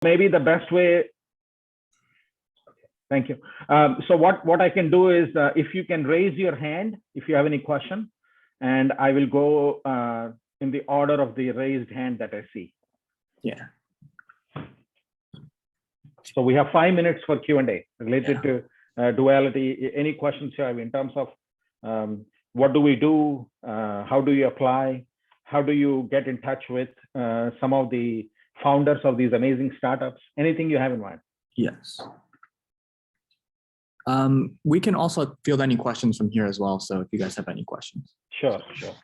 maybe the best way. Thank you. So what I can do is, if you can raise your hand, if you have any question, and I will go in the order of the raised hand that I see. Yeah. So we have 5 minutes for Q&A related to Duality. Any questions you have in terms of what do we do? How do you apply? How do you get in touch with some of the founders of these amazing startups? Anything you have in mind? Yes. We can also field any questions from here as well. So if you guys have any questions. Sure, sure.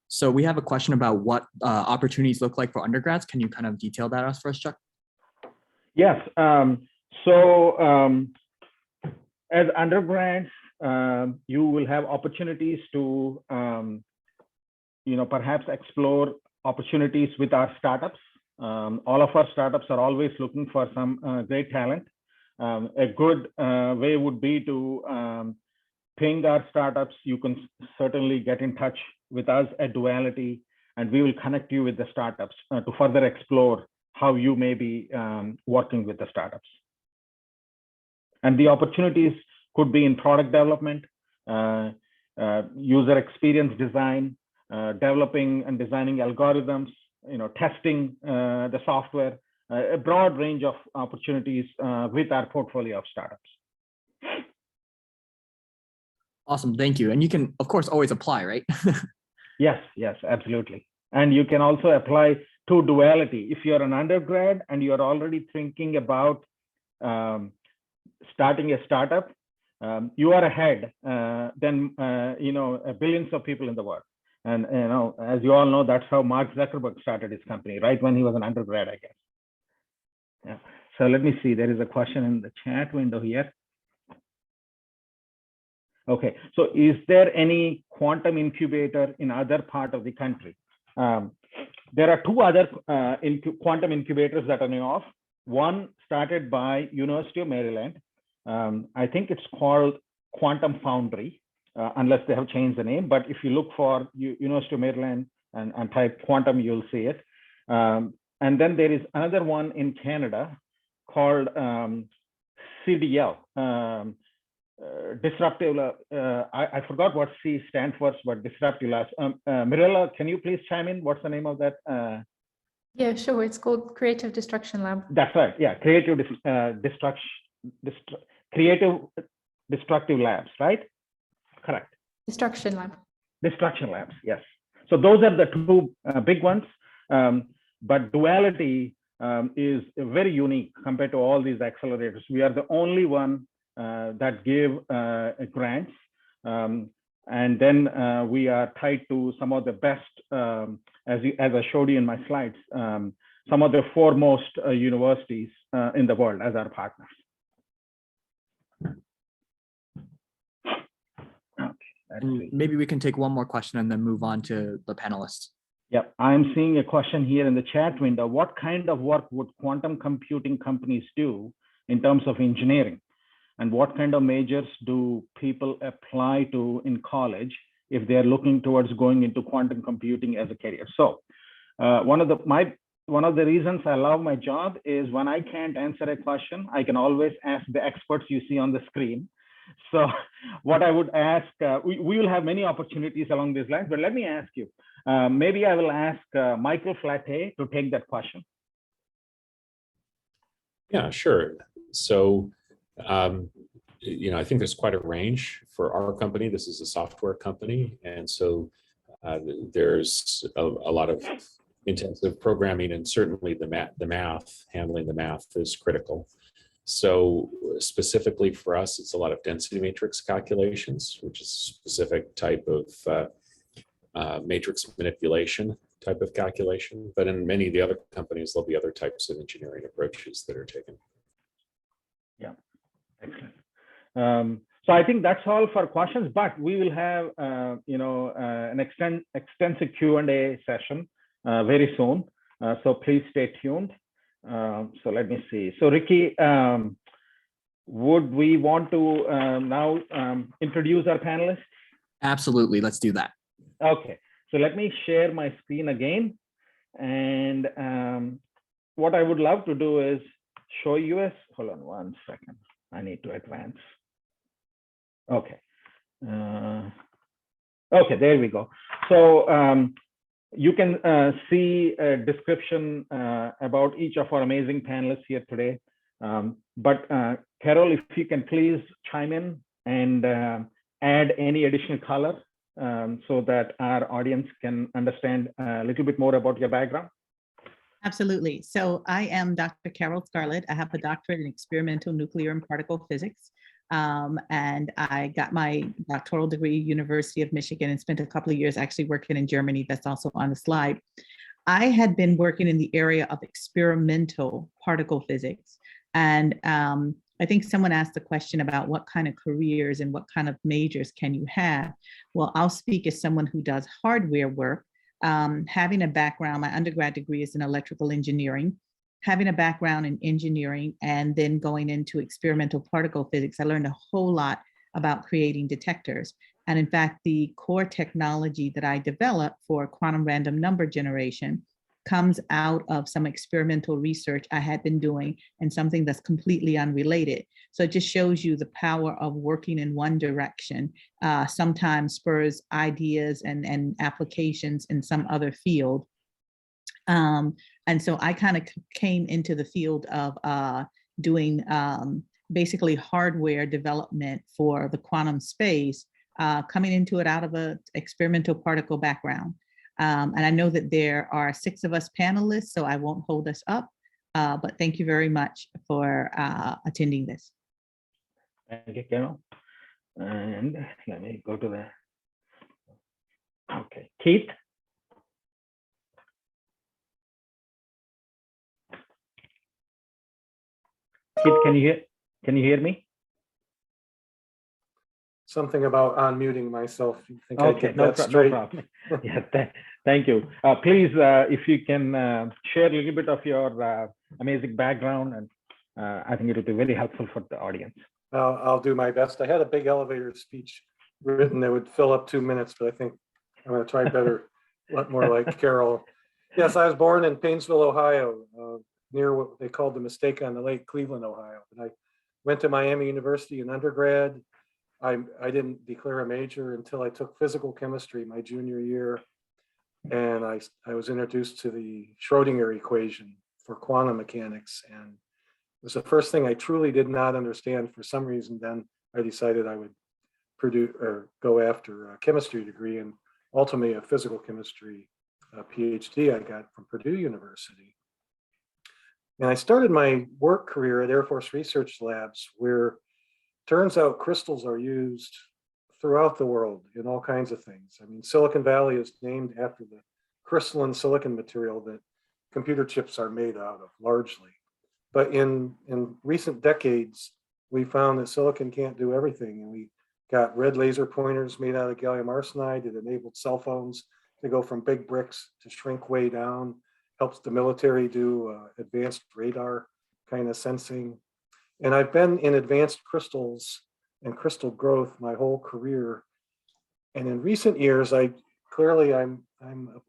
So we have a question about what opportunities look like for undergrads. Can you kind of detail that us for us, Chuck? Yes. As undergrads, you will have opportunities to, perhaps explore opportunities with our startups. All of our startups are always looking for some great talent. A good way would be to ping our startups. You can certainly get in touch with us at Duality, and we will connect you with the startups to further explore how you may be working with the startups. And the opportunities could be in product development, user experience design, developing and designing algorithms, testing the software, a broad range of opportunities with our portfolio of startups. Awesome, thank you. And you can, of course, always apply, right? Yes, yes, absolutely. And you can also apply to Duality. If you're an undergrad and you're already thinking about starting a startup, you are ahead than billions of people in the world. And as you all know, that's how Mark Zuckerberg started his company, right when he was an undergrad, I guess. Yeah. So let me see. There is a question in the chat window here. Okay. So is there any quantum incubator in other part of the country? There are two other quantum incubators that I know of. One started by University of Maryland. I think it's called Quantum Foundry, unless they have changed the name. But if you look for University of Maryland and type quantum, you'll see it. And then there is another one in Canada called CDL, Disruptive. I forgot what C stands for, but Disruptive Labs. Mirella, can you please chime in? What's the name of that? Yeah, sure. It's called Creative Destruction Lab. That's right. Yeah, Creative Destructive Labs, right? Correct. Destruction Lab. Destruction Labs, yes. So those are the two big ones. But Duality is very unique compared to all these accelerators. We are the only one that give grants. And then we are tied to some of the best, as I showed you in my slides, some of the foremost universities in the world as our partners. And maybe we can take one more question and then move on to the panelists. Yep, I'm seeing a question here in the chat window. What kind of work would quantum computing companies do in terms of engineering? And what kind of majors do people apply to in college if they're looking towards going into quantum computing as a career? So one of the reasons I love my job is when I can't answer a question, I can always ask the experts you see on the screen. So what I would ask, we will have many opportunities along these lines, but let me ask you, maybe I will ask Michael Flatte to take that question. Yeah, sure. So, I think there's quite a range for our company. This is a software company. And so there's a lot of intensive programming, and certainly the math, handling the math is critical. So specifically for us, it's a lot of density matrix calculations, which is a specific type of matrix manipulation type of calculation. But in many of the other companies, there'll be other types of engineering approaches that are taken. Yeah, excellent. So I think that's all for questions, but we will have an extensive Q&A session very soon. So please stay tuned. So let me see. So Ricky, would we want to now introduce our panelists? Absolutely, let's do that. Okay, so let me share my screen again. And what I would love to do is show you a, hold on one second. I need to advance. Okay. Okay, there we go. So you can see a description about each of our amazing panelists here today. But Carol, if you can please chime in and add any additional color so that our audience can understand a little bit more about your background. Absolutely. So I am Dr. Carol Scarlett. I have a doctorate in experimental nuclear and particle physics. And I got my doctoral degree at University of Michigan and spent a couple of years actually working in Germany. That's also on the slide. I had been working in the area of experimental particle physics. And I think someone asked the question about what kind of careers and what kind of majors can you have? Well, I'll speak as someone who does hardware work. Having a background, my undergrad degree is in electrical engineering, having a background in engineering and then going into experimental particle physics, I learned a whole lot about creating detectors. And in fact, the core technology that I developed for quantum random number generation comes out of some experimental research I had been doing and something that's completely unrelated. So it just shows you the power of working in one direction sometimes spurs ideas and applications in some other field. And so I kind of came into the field of doing basically hardware development for the quantum space, coming into it out of an experimental particle background. And I know that there are 6 of us panelists, so I won't hold us up, but thank you very much for attending this. Thank you, Carol. And let me go to the, okay, Keith. Keith, can you hear me? Something about unmuting myself. You think I Okay, get no, that straight? no problem. Yeah, thank you. Please, if you can share a little bit of your amazing background, and I think it will be very helpful for the audience. I'll do my best. I had a big elevator speech written that would fill up 2 minutes, but I think I'm going to try better, a lot more like Carol. Yes, I was born in Painesville, Ohio, near what they called the Mistake on the Lake, Cleveland, Ohio. And I went to Miami University in undergrad. I didn't declare a major until I took physical chemistry my junior year. And I was introduced to the Schrodinger equation for quantum mechanics. And it was the first thing I truly did not understand. For some reason, then I decided I would go after a chemistry degree, and ultimately a physical chemistry PhD I got from Purdue University. And I started my work career at Air Force Research Labs, where turns out crystals are used throughout the world in all kinds of things. I mean, Silicon Valley is named after the crystalline silicon material that computer chips are made out of, largely. But in recent decades, we found that silicon can't do everything. And we got red laser pointers made out of gallium arsenide that enabled cell phones to go from big bricks to shrink way down, helps the military do advanced radar kind of sensing. And I've been in advanced crystals and crystal growth my whole career. And in recent years, I'm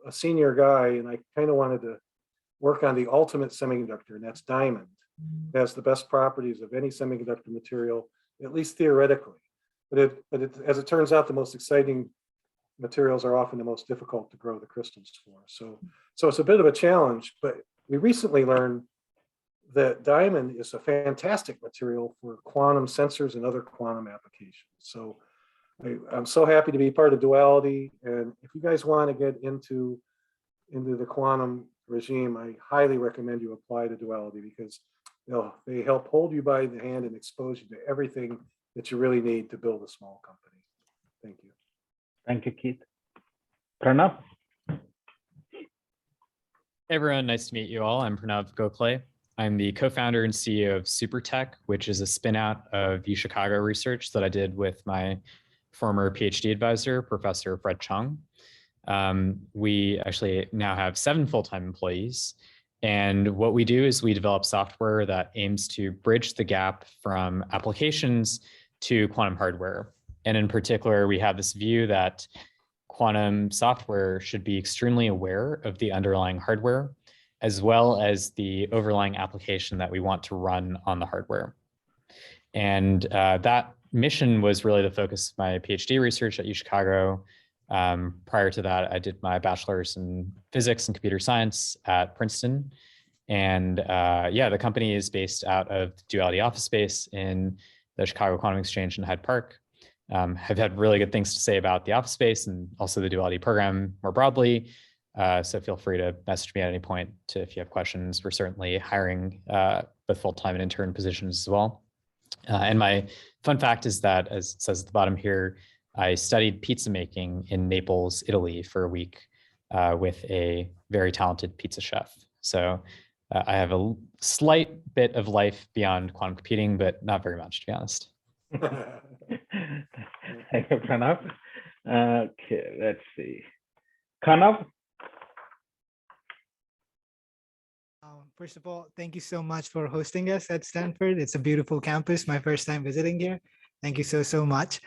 a senior guy, and I kind of wanted to work on the ultimate semiconductor, and that's diamond. It has the best properties of any semiconductor material, at least theoretically. But as it turns out, the most exciting materials are often the most difficult to grow the crystals for. So it's a bit of a challenge, but we recently learned that diamond is a fantastic material for quantum sensors and other quantum applications. So I'm so happy to be part of Duality. And if you guys want to get into the quantum regime, I highly recommend you apply to Duality, because they help hold you by the hand and expose you to everything that you really need to build a small company. Thank you. Thank you, Keith. Pranav? Hey everyone, nice to meet you all. I'm Pranav Gokhale. I'm the co-founder and CEO of SuperTech, which is a spin-out of UChicago research that I did with my former PhD advisor, Professor Fred Chung. We actually now have 7 full-time employees. And what we do is we develop software that aims to bridge the gap from applications to quantum hardware. And in particular, we have this view that quantum software should be extremely aware of the underlying hardware, as well as the overlying application that we want to run on the hardware. And that mission was really the focus of my PhD research at UChicago. Prior to that, I did my bachelor's in physics and computer science at Princeton. And yeah, the company is based out of the Duality office space in the Chicago Quantum Exchange in Hyde Park. Have had really good things to say about the office space and also the Duality program more broadly. So feel free to message me at any point if you have questions. We're certainly hiring both full-time and intern positions as well. And my fun fact is that, as it says at the bottom here, I studied pizza making in Naples, Italy for a week with a very talented pizza chef. So I have a slight bit of life beyond quantum computing, but not very much, to be honest. Thank you, Pranav. Okay, let's see. Kanav? First of all, thank you so much for hosting us at Stanford. It's a beautiful campus. My first time visiting here. Thank you so much.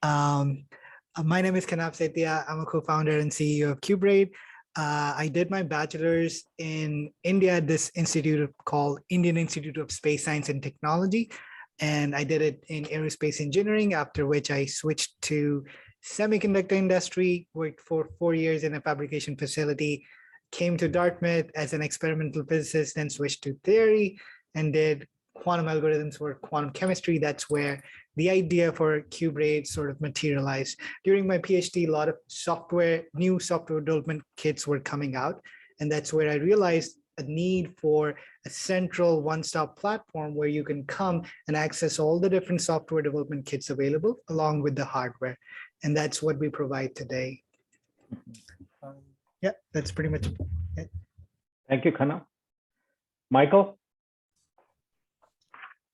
My name is Kanav Setia. I'm a co-founder and CEO of Cuberate. I did my bachelor's in India at this institute called Indian Institute of Space Science and Technology. And I did it in aerospace engineering, after which I switched to semiconductor industry, worked for 4 years in a fabrication facility, came to Dartmouth as an experimental physicist, then switched to theory and did quantum algorithms for quantum chemistry. That's where the idea for Cuberate sort of materialized. During my PhD, a lot of new software development kits were coming out. And that's where I realized a need for a central one-stop platform where you can come and access all the different software development kits available along with the hardware. And that's what we provide today. Yeah, that's pretty much it. Thank you, Kanav. Michael?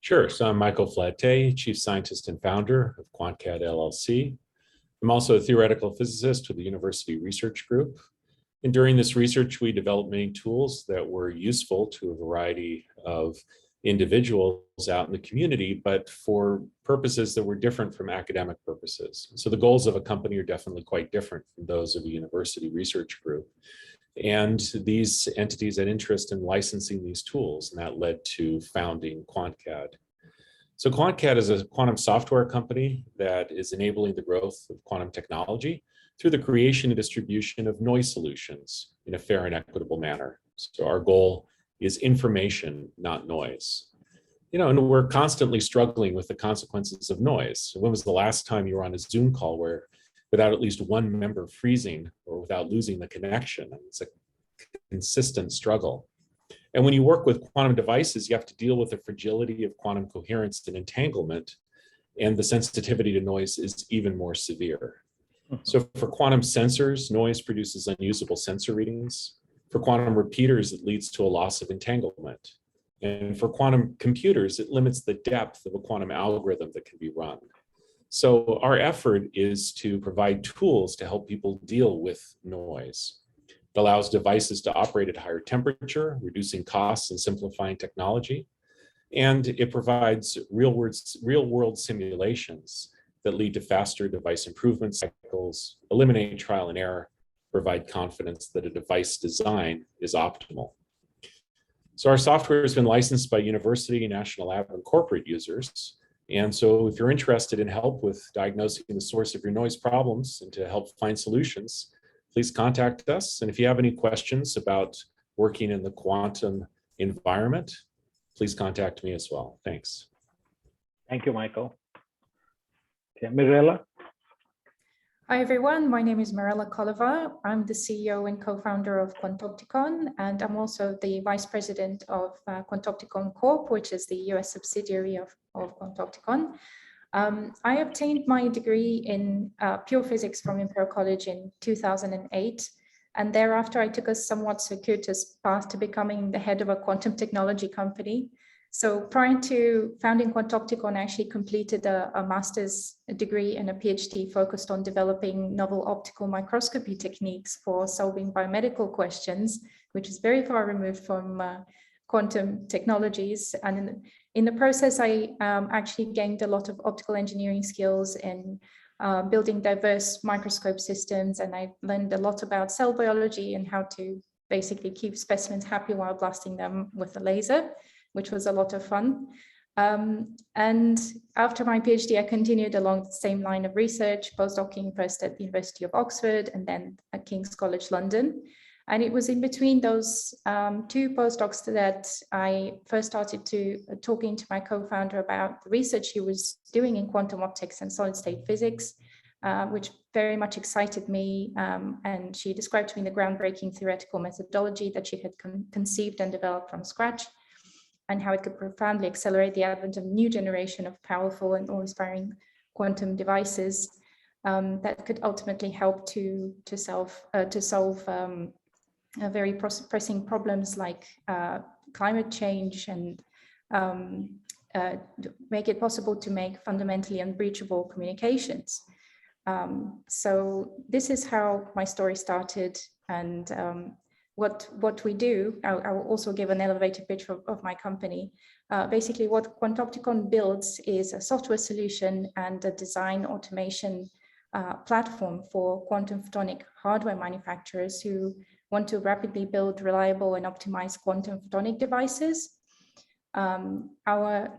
Sure. So I'm Michael Flatte, Chief Scientist and Founder of Quantcad LLC. I'm also a theoretical physicist with the University Research Group. And during this research, we developed many tools that were useful to a variety of individuals out in the community, but for purposes that were different from academic purposes. So the goals of a company are definitely quite different from those of a university research group. And these entities had interest in licensing these tools, and that led to founding Quantcad. So Quantcad is a quantum software company that is enabling the growth of quantum technology through the creation and distribution of noise solutions in a fair and equitable manner. So our goal is information, not noise. You know, and we're constantly struggling with the consequences of noise. When was the last time you were on a Zoom call where without at least one member freezing or without losing the connection? It's a consistent struggle. And when you work with quantum devices, you have to deal with the fragility of quantum coherence and entanglement, and the sensitivity to noise is even more severe. So for quantum sensors, noise produces unusable sensor readings. For quantum repeaters, it leads to a loss of entanglement. And for quantum computers, it limits the depth of a quantum algorithm that can be run. So our effort is to provide tools to help people deal with noise. It allows devices to operate at higher temperature, reducing costs and simplifying technology. And it provides real-world simulations that lead to faster device improvement cycles, eliminate trial and error, provide confidence that a device design is optimal. So our software has been licensed by university, national lab, and corporate users. And so if you're interested in help with diagnosing the source of your noise problems and to help find solutions, please contact us. And if you have any questions about working in the quantum environment, please contact me as well. Thanks. Thank you, Michael. Okay, Mirella? Hi, everyone. My name is Mirella Colliver. I'm the CEO and co-founder of Quantopticon, and I'm also the vice president of Quantopticon Corp, which is the US subsidiary of Quantopticon. I obtained my degree in pure physics from Imperial College in 2008. And thereafter, I took a somewhat circuitous path to becoming the head of a quantum technology company. So prior to founding Quantopticon, I actually completed a master's degree and a PhD focused on developing novel optical microscopy techniques for solving biomedical questions, which is very far removed from quantum technologies. And in the process, I actually gained a lot of optical engineering skills in building diverse microscope systems, and I learned a lot about cell biology and how to basically keep specimens happy while blasting them with a laser, which was a lot of fun. And after my PhD, I continued along the same line of research, postdocing first at the University of Oxford and then at King's College London. And it was in between those two postdocs that I first started talking to my co-founder about the research he was doing in quantum optics and solid state physics, which very much excited me. And she described to me the groundbreaking theoretical methodology that she had conceived and developed from scratch, and how it could profoundly accelerate the advent of a new generation of powerful and awe-inspiring quantum devices that could ultimately help to solve very pressing problems like climate change, and make it possible to make fundamentally unbreachable communications. So this is how my story started, and what we do. I will also give an elevator pitch of my company. Basically, what Quantopticon builds is a software solution and a design automation platform for quantum photonic hardware manufacturers who want to rapidly build reliable and optimized quantum photonic devices. Our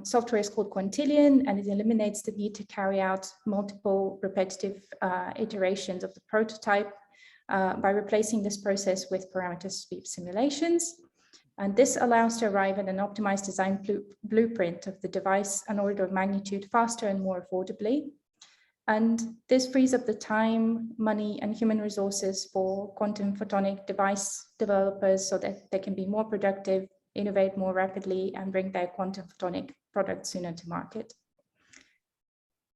software is called Quantillion, and it eliminates the need to carry out multiple repetitive iterations of the prototype by replacing this process with parameter sweep simulations. And this allows to arrive at an optimized design blueprint of the device an order of magnitude faster and more affordably. And this frees up the time, money, and human resources for quantum photonic device developers so that they can be more productive, innovate more rapidly, and bring their quantum photonic products sooner to market.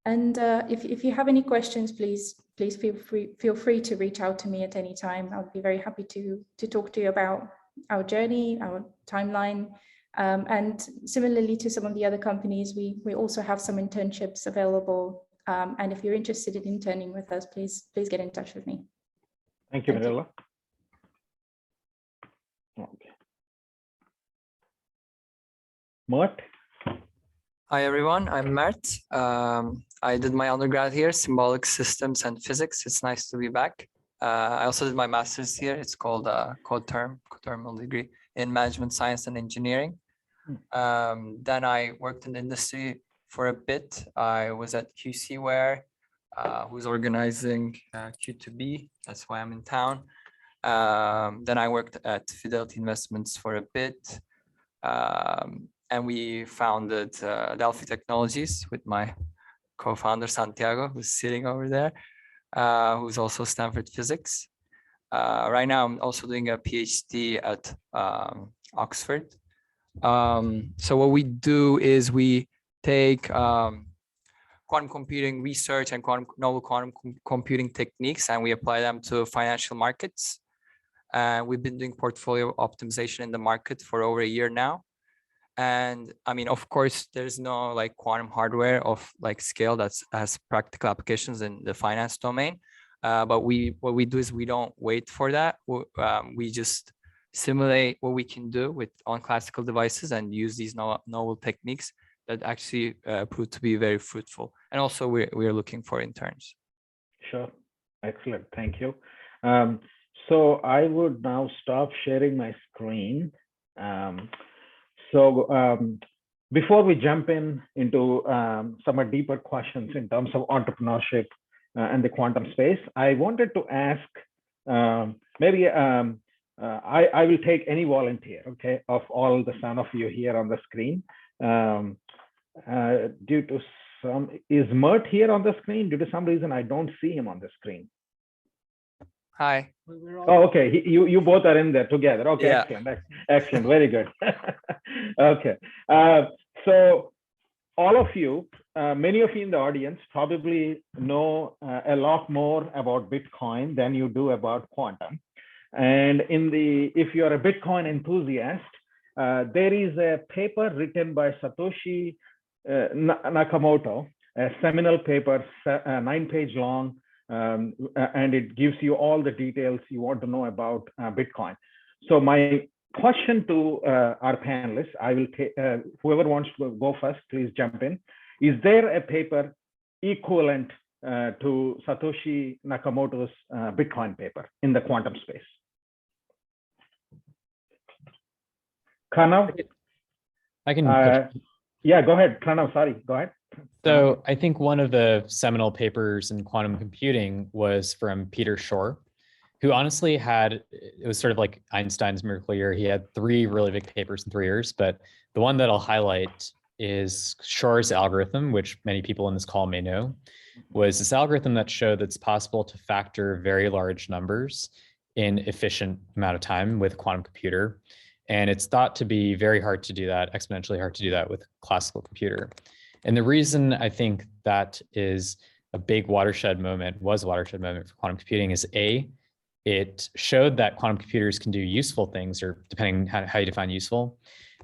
And if you have any questions, please feel free to reach out to me at any time. I'll be very happy to talk to you about our journey, our timeline. And similarly to some of the other companies, we also have some internships available. And if you're interested in interning with us, please get in touch with me. Thank you, Mirella. Okay. Mart? Hi, everyone. I'm Mart. I did my undergrad here, symbolic systems and physics. It's nice to be back. I also did my master's here. It's called coterminal degree in management science and engineering. Then I worked in the industry for a bit. I was at QCware, who's organizing Q2B. That's why I'm in town. Then I worked at Fidelity Investments for a bit. And we founded Duality Technologies with my co-founder Santiago, who's sitting over there, who's also Stanford physics. Right now, I'm also doing a PhD at Oxford. So what we do is we take quantum computing research and novel quantum computing techniques, and we apply them to financial markets. We've been doing portfolio optimization in the market for over a year now. And I mean, of course, there's no like quantum hardware of like scale that has practical applications in the finance domain. But what we do is we don't wait for that. We just simulate what we can do with on-classical devices and use these novel techniques that actually prove to be very fruitful. And also we're looking for interns. Sure. Excellent. Thank you. So I would now stop sharing my screen. Before we jump into some deeper questions in terms of entrepreneurship and the quantum space, I wanted to ask, I will take any volunteer, okay, of all the 7 of you here on the screen. Is Mart here on the screen? Due to some reason, I don't see him on the screen. Hi. Oh, okay. You both are in there together. Okay, yeah. Excellent. Very good. Okay. So all of you, many of you in the audience probably know a lot more about Bitcoin than you do about quantum. And if you are a Bitcoin enthusiast, there is a paper written by Satoshi Nakamoto, a seminal paper, 9-page long, and it gives you all the details you want to know about Bitcoin. So my question to our panelists, I will take, whoever wants to go first, please jump in. Is there a paper equivalent to Satoshi Nakamoto's Bitcoin paper in the quantum space. Pranav? I can. Yeah, go ahead, Pranav. Sorry, go ahead. So I think one of the seminal papers in quantum computing was from Peter Shor, who honestly had, it was sort of like Einstein's miracle year. He had 3 really big papers in 3 years, but the one that I'll highlight is Shor's algorithm, which many people in this call may know, was this algorithm that showed that it's possible to factor very large numbers in efficient amount of time with a quantum computer. And it's thought to be very hard to do that, exponentially hard to do that with a classical computer. And the reason I think that is a big watershed moment, was a watershed moment for quantum computing is A, it showed that quantum computers can do useful things, or depending on how you define useful.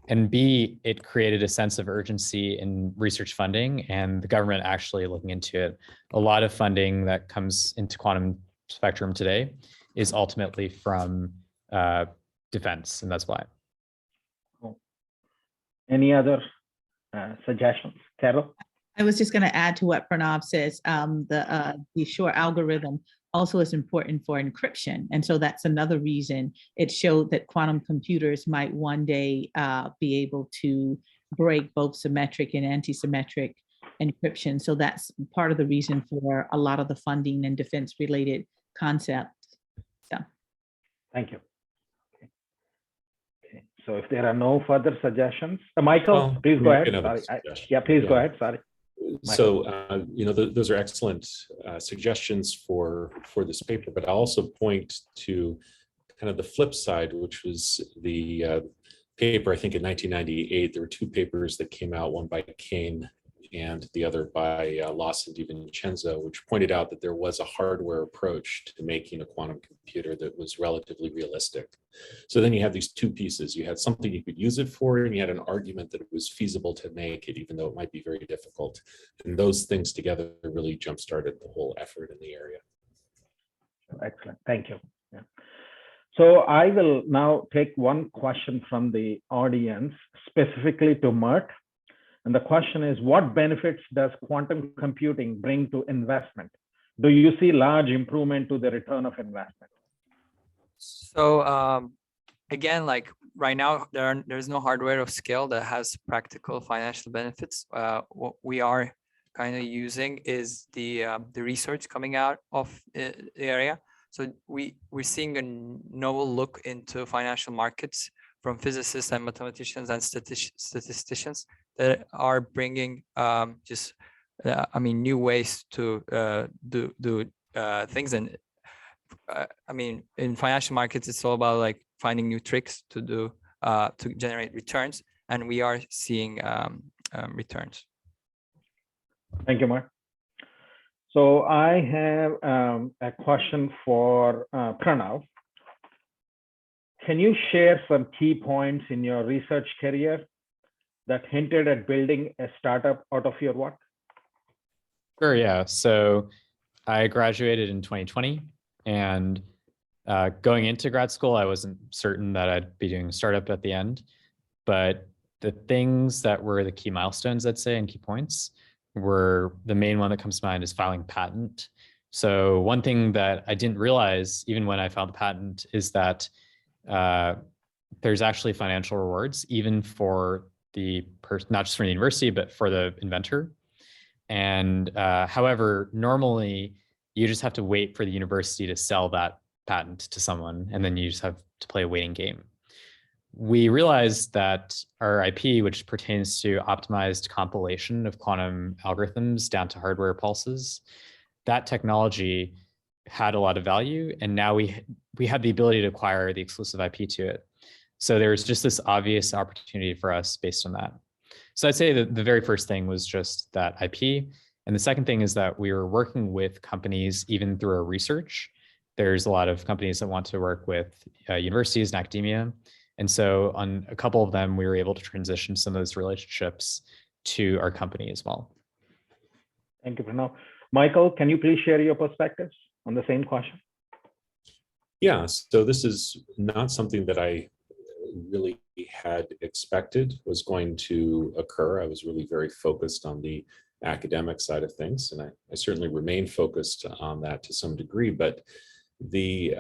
And B, it created a sense of urgency in research funding and the government actually looking into it. A lot of funding that comes into quantum spectrum today is ultimately from defense, and that's why. Cool. Any other suggestions, Carol? I was just going to add to what Pranav says. The Shor algorithm also is important for encryption, and so that's another reason it showed that quantum computers might one day be able to break both symmetric and anti-symmetric encryption. So that's part of the reason for a lot of the funding and defense-related concepts. So, thank you. Okay. So if there are no further suggestions, Michael, please go ahead. Sorry. Yeah, please go ahead. Sorry. So, those are excellent suggestions for this paper, but I'll also point to kind of the flip side, which was the paper, I think in 1998, there were 2 papers that came out, one by Kane and the other by Loss and DiVincenzo, which pointed out that there was a hardware approach to making a quantum computer that was relatively realistic. So then you have these 2 pieces. You had something you could use it for, and you had an argument that it was feasible to make it, even though it might be very difficult. And those things together really jump-started the whole effort in the area. Excellent. Thank you. Yeah. So I will now take one question from the audience, specifically to Mart. And the question is, what benefits does quantum computing bring to investment? Do you see large improvement to the return of investment? So again, like right now, there's no hardware of scale that has practical financial benefits. What we are kind of using is the research coming out of the area. So we're seeing a novel look into financial markets from physicists and mathematicians and statisticians that are bringing new ways to do things. And I mean, in financial markets, it's all about like finding new tricks to do to generate returns, and we are seeing returns. Thank you, Mark. So I have a question for Pranav. Can you share some key points in your research career that hinted at building a startup out of your work? Sure, yeah. So I graduated in 2020, and going into grad school, I wasn't certain that I'd be doing a startup at the end, but the things that were the key milestones, I'd say, and key points were, the main one that comes to mind is filing patent. So one thing that I didn't realize even when I filed the patent is that there's actually financial rewards, even for the person, not just for the university, but for the inventor. And however, normally you just have to wait for the university to sell that patent to someone, and then you just have to play a waiting game. We realized that our IP, which pertains to optimized compilation of quantum algorithms down to hardware pulses, that technology had a lot of value, and now we had the ability to acquire the exclusive IP to it. So there's just this obvious opportunity for us based on that. So I'd say that the very first thing was just that IP. And the second thing is that we were working with companies even through our research. There's a lot of companies that want to work with universities and academia. And so on a couple of them, we were able to transition some of those relationships to our company as well. Thank you, Pranav. Michael, can you please share your perspectives on the same question? Yeah, so this is not something that I really had expected was going to occur. I was really very focused on the academic side of things. And I certainly remain focused on that to some degree, but the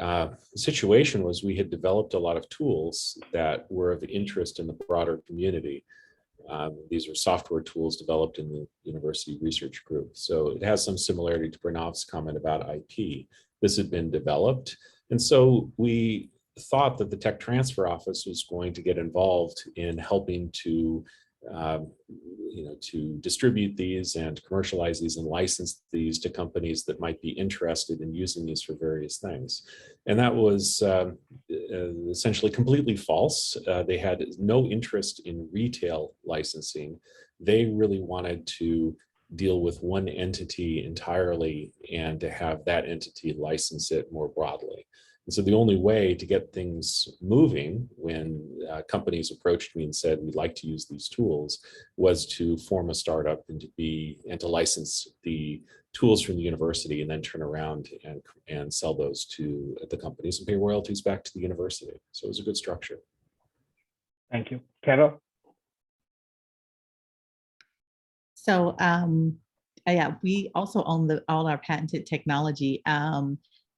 situation was we had developed a lot of tools that were of interest in the broader community. These are software tools developed in the university research group. So it has some similarity to Pranav's comment about IP. This had been developed. And so we thought that the Tech Transfer Office was going to get involved in helping to to distribute these and commercialize these and license these to companies that might be interested in using these for various things. And that was essentially completely false. They had no interest in retail licensing. They really wanted to deal with one entity entirely and to have that entity license it more broadly. And so the only way to get things moving when companies approached me and said, we'd like to use these tools, was to form a startup and to license the tools from the university and then turn around and sell those to the companies and pay royalties back to the university. So it was a good structure. Thank you. Carol? So yeah, we also own all our patented technology.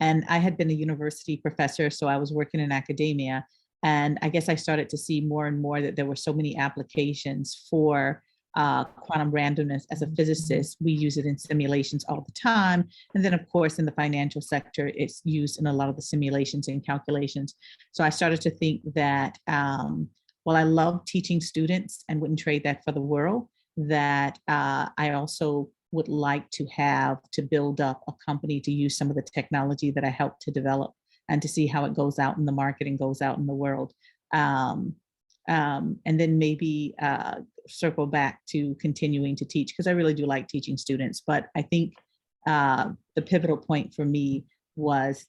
And I had been a university professor, so I was working in academia. And I guess I started to see more and more that there were so many applications for quantum randomness. As a physicist, we use it in simulations all the time. And then of course, in the financial sector, it's used in a lot of the simulations and calculations. So I started to think that, while I love teaching students and wouldn't trade that for the world, that I also would like to build up a company to use some of the technology that I helped to develop and to see how it goes out in the market and goes out in the world. And then maybe circle back to continuing to teach, because I really do like teaching students. But I think the pivotal point for me was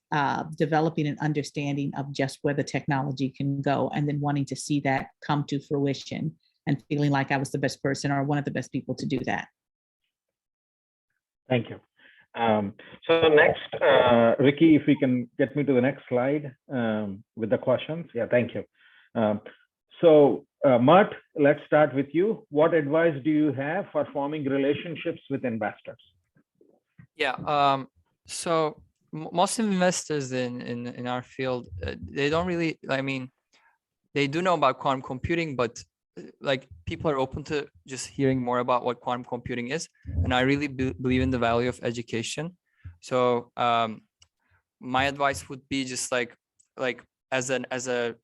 developing an understanding of just where the technology can go, and then wanting to see that come to fruition and feeling like I was the best person or one of the best people to do that. Thank you. So next, Ricky, if we can get me to the next slide with the questions. Yeah, thank you. So Mart, let's start with you. What advice do you have for forming relationships with investors? Yeah, so most investors in our field, they don't really, I mean, they do know about quantum computing, but like people are open to just hearing more about what quantum computing is. And I really believe in the value of education. So my advice would be just like as a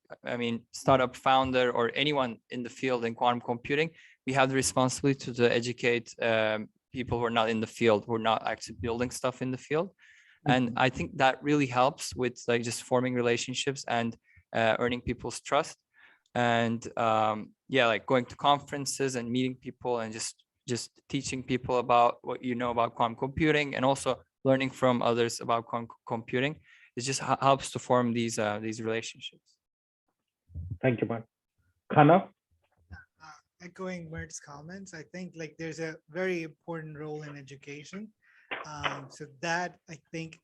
startup founder or anyone in the field in quantum computing, we have the responsibility to educate people who are not in the field, who are not actually building stuff in the field. And I think that really helps with like just forming relationships and earning people's trust. And yeah, like going to conferences and meeting people and just teaching people about what you know about quantum computing, and also learning from others about quantum computing. It just helps to form these relationships. Thank you, Mark. Khanna? Echoing Mart's comments, I think like there's a very important role in education. So that I think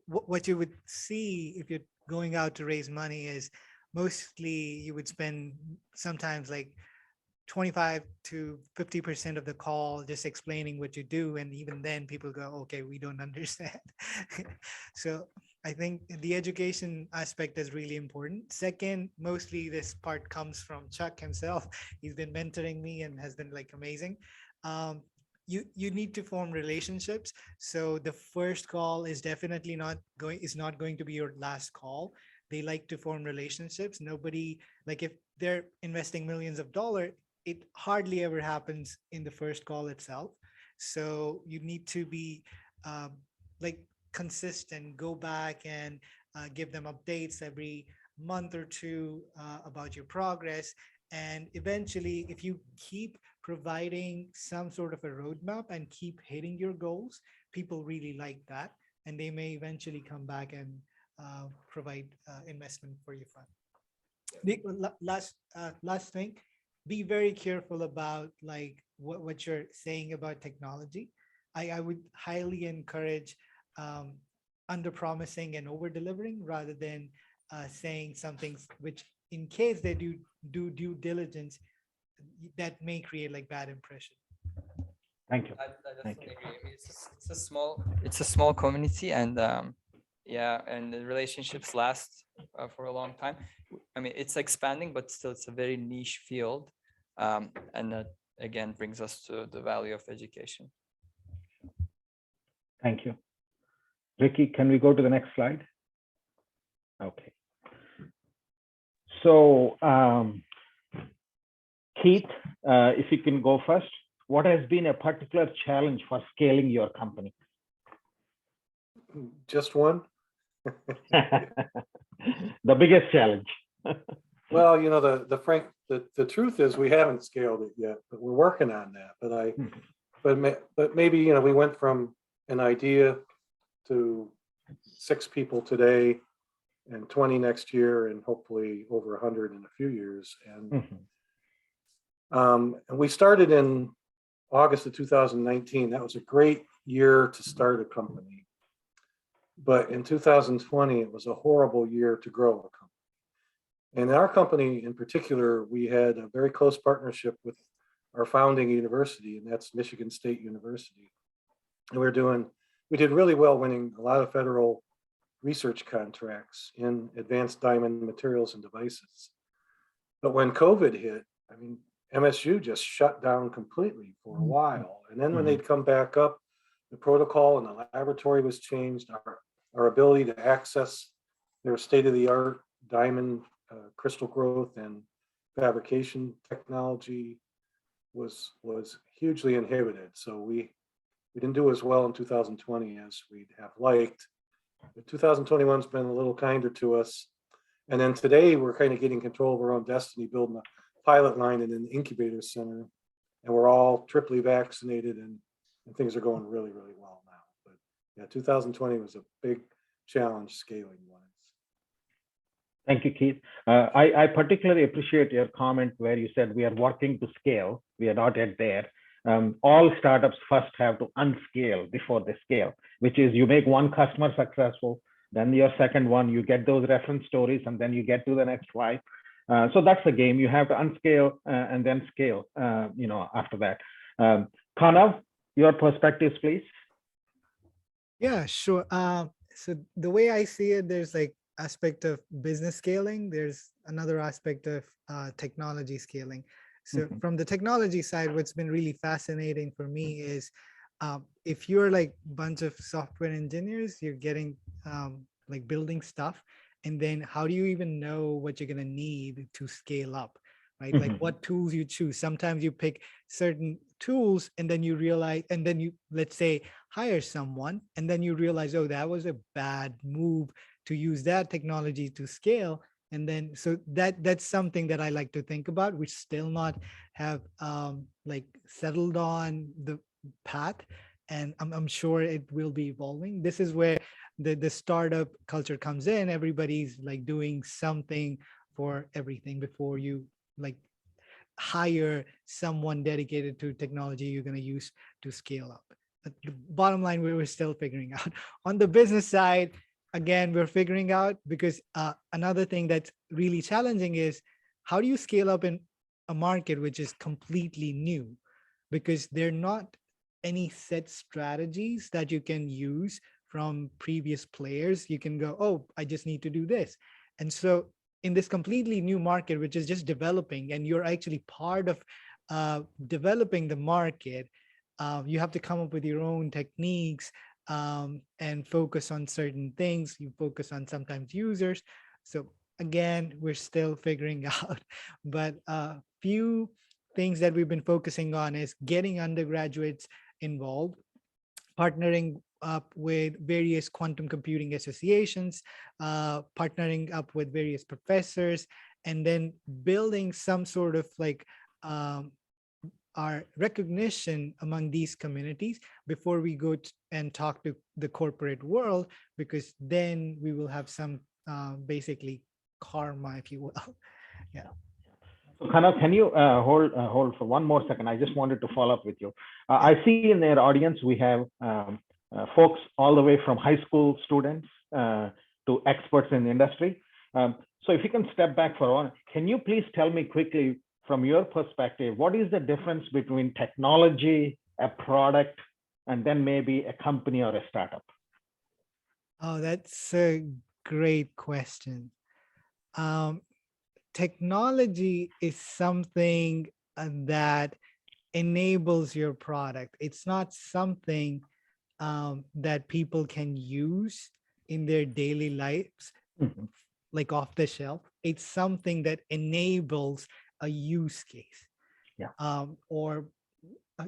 what you would see if you're going out to raise money is mostly you would spend sometimes like 25 to 50% of the call just explaining what you do. And even then people go, okay, we don't understand. So I think the education aspect is really important. Second, mostly this part comes from Chuck himself. He's been mentoring me and has been like amazing. You need to form relationships. So the first call is definitely not going to be your last call. They like to form relationships. Nobody, like if they're investing millions of dollars, it hardly ever happens in the first call itself. So you need to be like consistent, go back and give them updates every month or two about your progress. And eventually, if you keep providing some sort of a roadmap and keep hitting your goals, people really like that. And they may eventually come back and provide investment for your fund. The last thing, be very careful about like what you're saying about technology. I would highly encourage under promising and over delivering rather than saying something which in case they do due diligence, that may create like bad impression. Thank you. I Thank definitely you. agree. I mean, it's a small community, and yeah, and the relationships last for a long time. I mean, it's expanding, but still, it's a very niche field, and that again brings us to the value of education. Thank you. Ricky, can we go to the next slide? Okay. So, Keith, if you can go first, what has been a particular challenge for scaling your company? Just one? The biggest challenge. Well, you know, the truth is we haven't scaled it yet, but we're working on that. But maybe, you know, we went from an idea to 6 people today and 20 next year, and hopefully over 100 in a few years. And we started in August of 2019. That was a great year to start a company. But in 2020, it was a horrible year to grow a company. And in our company in particular, we had a very close partnership with our founding university, and that's Michigan State University. And we did really well, winning a lot of federal research contracts in advanced diamond materials and devices. But when COVID hit, I mean, MSU just shut down completely for a while. And then when they'd come back up, the protocol in the laboratory was changed. Our ability to access their state-of-the-art diamond crystal growth and fabrication technology was hugely inhibited. So we didn't do as well in 2020 as we'd have liked. But 2021's been a little kinder to us. And then today we're kind of getting control of our own destiny, building a pilot line in an incubator center. And we're all triply vaccinated, and things are going really, really well now. But yeah, 2020 was a big challenge scaling wise. Thank you, Keith. I particularly appreciate your comment where you said we are working to scale. We are not yet there. All startups first have to unscale before they scale, which is you make one customer successful, then your second one, you get those reference stories, and then you get to the next 5. So that's the game. You have to unscale and then scale, you know, after that. Kanav, your perspectives, please. Yeah, sure. So the way I see it, there's like aspect of business scaling. There's another aspect of technology scaling. So from the technology side, what's been really fascinating for me is if you're like a bunch of software engineers, you're getting like building stuff. And then how do you even know what you're going to need to scale up, right? Like what tools you choose. Sometimes you pick certain tools and then you realize, and then you, let's say, hire someone, and then you realize, oh, that was a bad move to use that technology to scale. And then, so that's something that I like to think about, which still not have like settled on the path. And I'm sure it will be evolving. This is where the startup culture comes in. Everybody's like doing something for everything before you like hire someone dedicated to technology you're going to use to scale up. But the bottom line, we're still figuring out. On the business side, again, we're figuring out, because another thing that's really challenging is how do you scale up in a market which is completely new? Because there are not any set strategies that you can use from previous players. You can go, oh, I just need to do this. And so in this completely new market, which is just developing, and you're actually part of developing the market, you have to come up with your own techniques and focus on certain things. You focus on sometimes users. So again, we're still figuring out, but few things that we've been focusing on is getting undergraduates involved, partnering up with various quantum computing associations, partnering up with various professors, and then building some sort of like our recognition among these communities before we go and talk to the corporate world, because then we will have some basically karma, if you will. Yeah. So Kanav, can you hold for one more second? I just wanted to follow up with you. I see in their audience, we have folks all the way from high school students to experts in the industry. So if you can step back for a while, can you please tell me quickly, from your perspective, what is the difference between technology a product, and then maybe a company or a startup? Oh, that's a great question. Technology is something that enables your product. It's not something that people can use in their daily lives, like off the shelf. It's something that enables a use case. Yeah. Or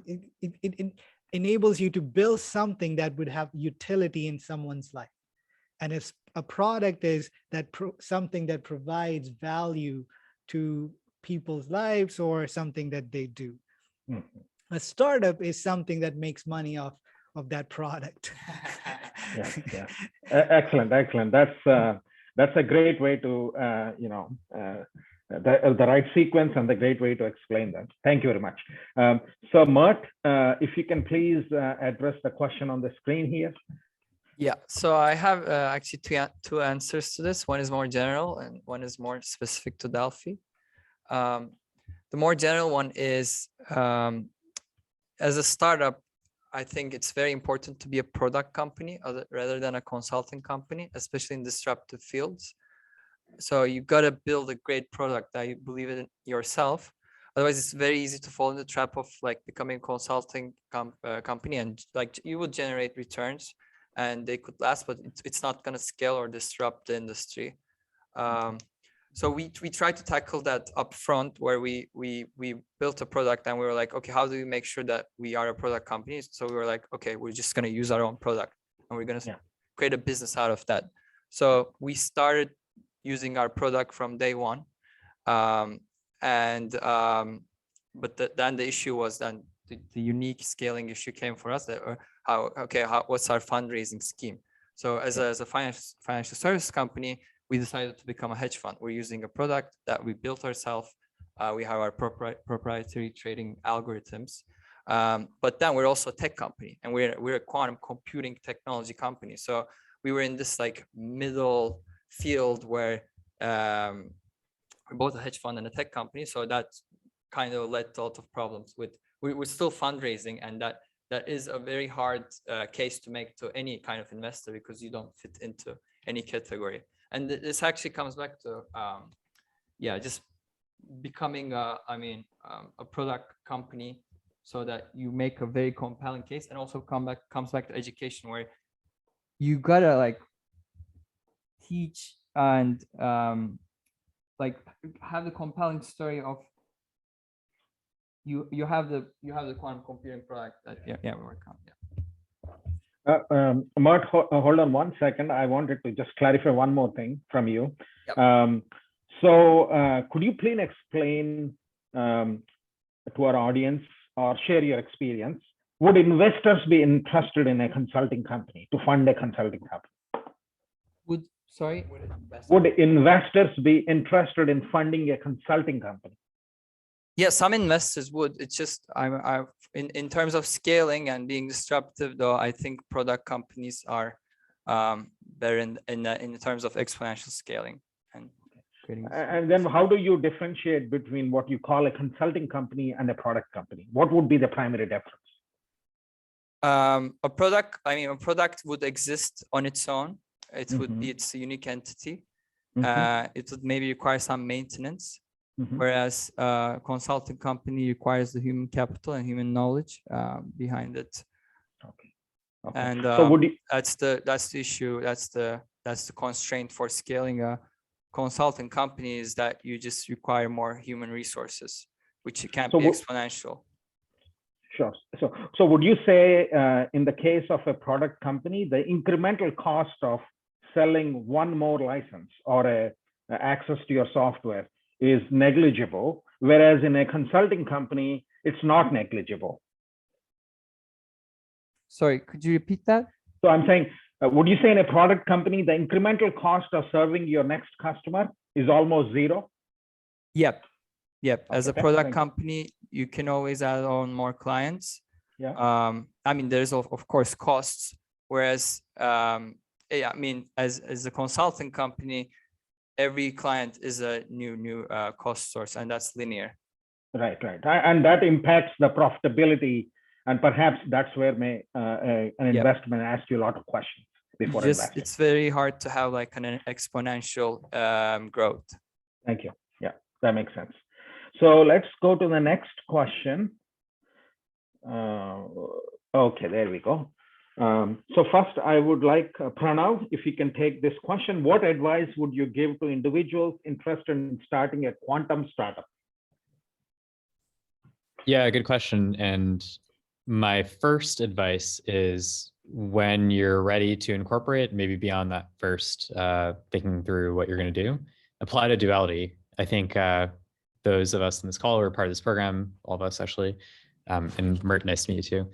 it enables you to build something that would have utility in someone's life. And if a product is that something that provides value to people's lives or something that they do. A startup is something that makes money off of that product. Yeah. Excellent. That's a great way to the right sequence and the great way to explain that. Thank you very much. So Mart, if you can please address the question on the screen here. Yeah, so I have actually two answers to this. One is more general and one is more specific to Delphi. The more general one is, as a startup, I think it's very important to be a product company rather than a consulting company, especially in disruptive fields. So you got to build a great product that you believe in yourself. Otherwise, it's very easy to fall in the trap of like becoming a consulting company, and like you will generate returns and they could last, but it's not going to scale or disrupt the industry. So we try to tackle that up front, where we built a product and we were like, okay, how do we make sure that we are a product company? So we were like, okay, we're just going to use our own product and we're going to create a business out of that. So we started using our product from day one. But then the issue was then the unique scaling issue came for us, that what's our fundraising scheme? So as a financial services company, we decided to become a hedge fund. We're using a product that we built ourselves. We have our proprietary trading algorithms, but then we're also a tech company, and we're a quantum computing technology company. So we were in this like middle field where we're both a hedge fund and a tech company. So that kind of led to a lot of problems with. We're still fundraising, and that is a very hard case to make to any kind of investor, because you don't fit into any category. And this actually comes back to, just becoming a product company, so that you make a very compelling case, and also comes back to education, where you gotta like teach and like have the compelling story of you have the quantum computing product that we're working on. Mart, hold on 1 second. I wanted to just clarify one more thing from you. Yep. Could you please explain to our audience, or share your experience? Would investors be interested in a consulting company, to fund a consulting company? Would investors be interested in funding a consulting company? Yeah, some investors would. It's just in terms of scaling and being disruptive, though, I think product companies are better in terms of exponential scaling and creating. And then how do you differentiate between what you call a consulting company and a product company? What would be the primary difference? A product would exist on its own. It would be its unique entity. It would maybe require some maintenance. Whereas a consulting company requires the human capital and human knowledge behind it. Okay. And so would you, that's the issue. That's the constraint for scaling a consulting company, is that you just require more human resources, which can't be exponential. Sure. So would you say in the case of a product company, the incremental cost of selling one more license or access to your software is negligible, whereas in a consulting company, it's not negligible? Sorry, could you repeat that? So I'm saying, would you say in a product company, the incremental cost of serving your next customer is almost zero? Yep. As a product company, you can always add on more clients. Yeah. There's of course costs, whereas as a consulting company, every client is a new cost source, and that's linear. Right. And that impacts the profitability And perhaps that's where an Yeah. investment asks you a lot of questions before Just investing. it's very hard to have like an exponential growth. Thank you. Yeah, that makes sense. So let's go to the next question. Okay, there we go. So first, I would like Pranav, if you can take this question. What advice would you give to individuals interested in starting a quantum startup? Yeah, good question. And my first advice is when you're ready to incorporate, maybe beyond that first, thinking through what you're going to do, apply to Duality. I think those of us in this call who are part of this program, all of us actually, and Mart, nice to meet you too,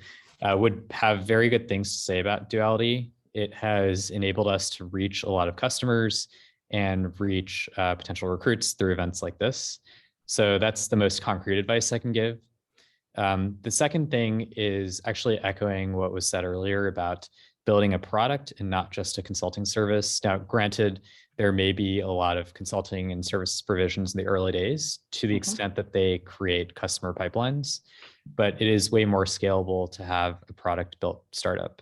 would have very good things to say about Duality. It has enabled us to reach a lot of customers and reach potential recruits through events like this. So that's the most concrete advice I can give. The second thing is actually echoing what was said earlier about building a product and not just a consulting service. Now, granted, there may be a lot of consulting and services provisions in the early days to the extent that they create customer pipelines, but it is way more scalable to have a product built startup.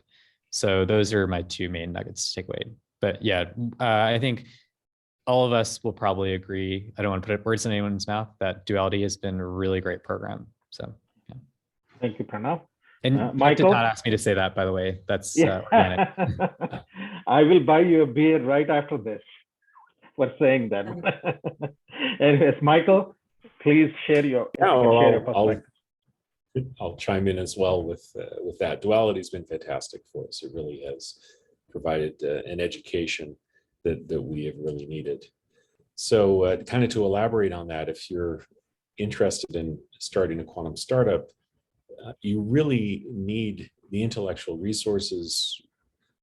So those are my two main nuggets to take away. But yeah, I think all of us will probably agree, I don't want to put words in anyone's mouth, that Duality has been a really great program. So yeah. Thank you, Pranav. And Mike Michael? did not ask me to say that, by the way. That's Yeah. organic. I will buy you a beer right after this for saying that. Anyways, Michael, please share your, perspective. I'll chime in as well with that. Duality has been fantastic for us. It really has provided an education that we have really needed. So kind of to elaborate on that, if you're interested in starting a quantum startup, you really need the intellectual resources,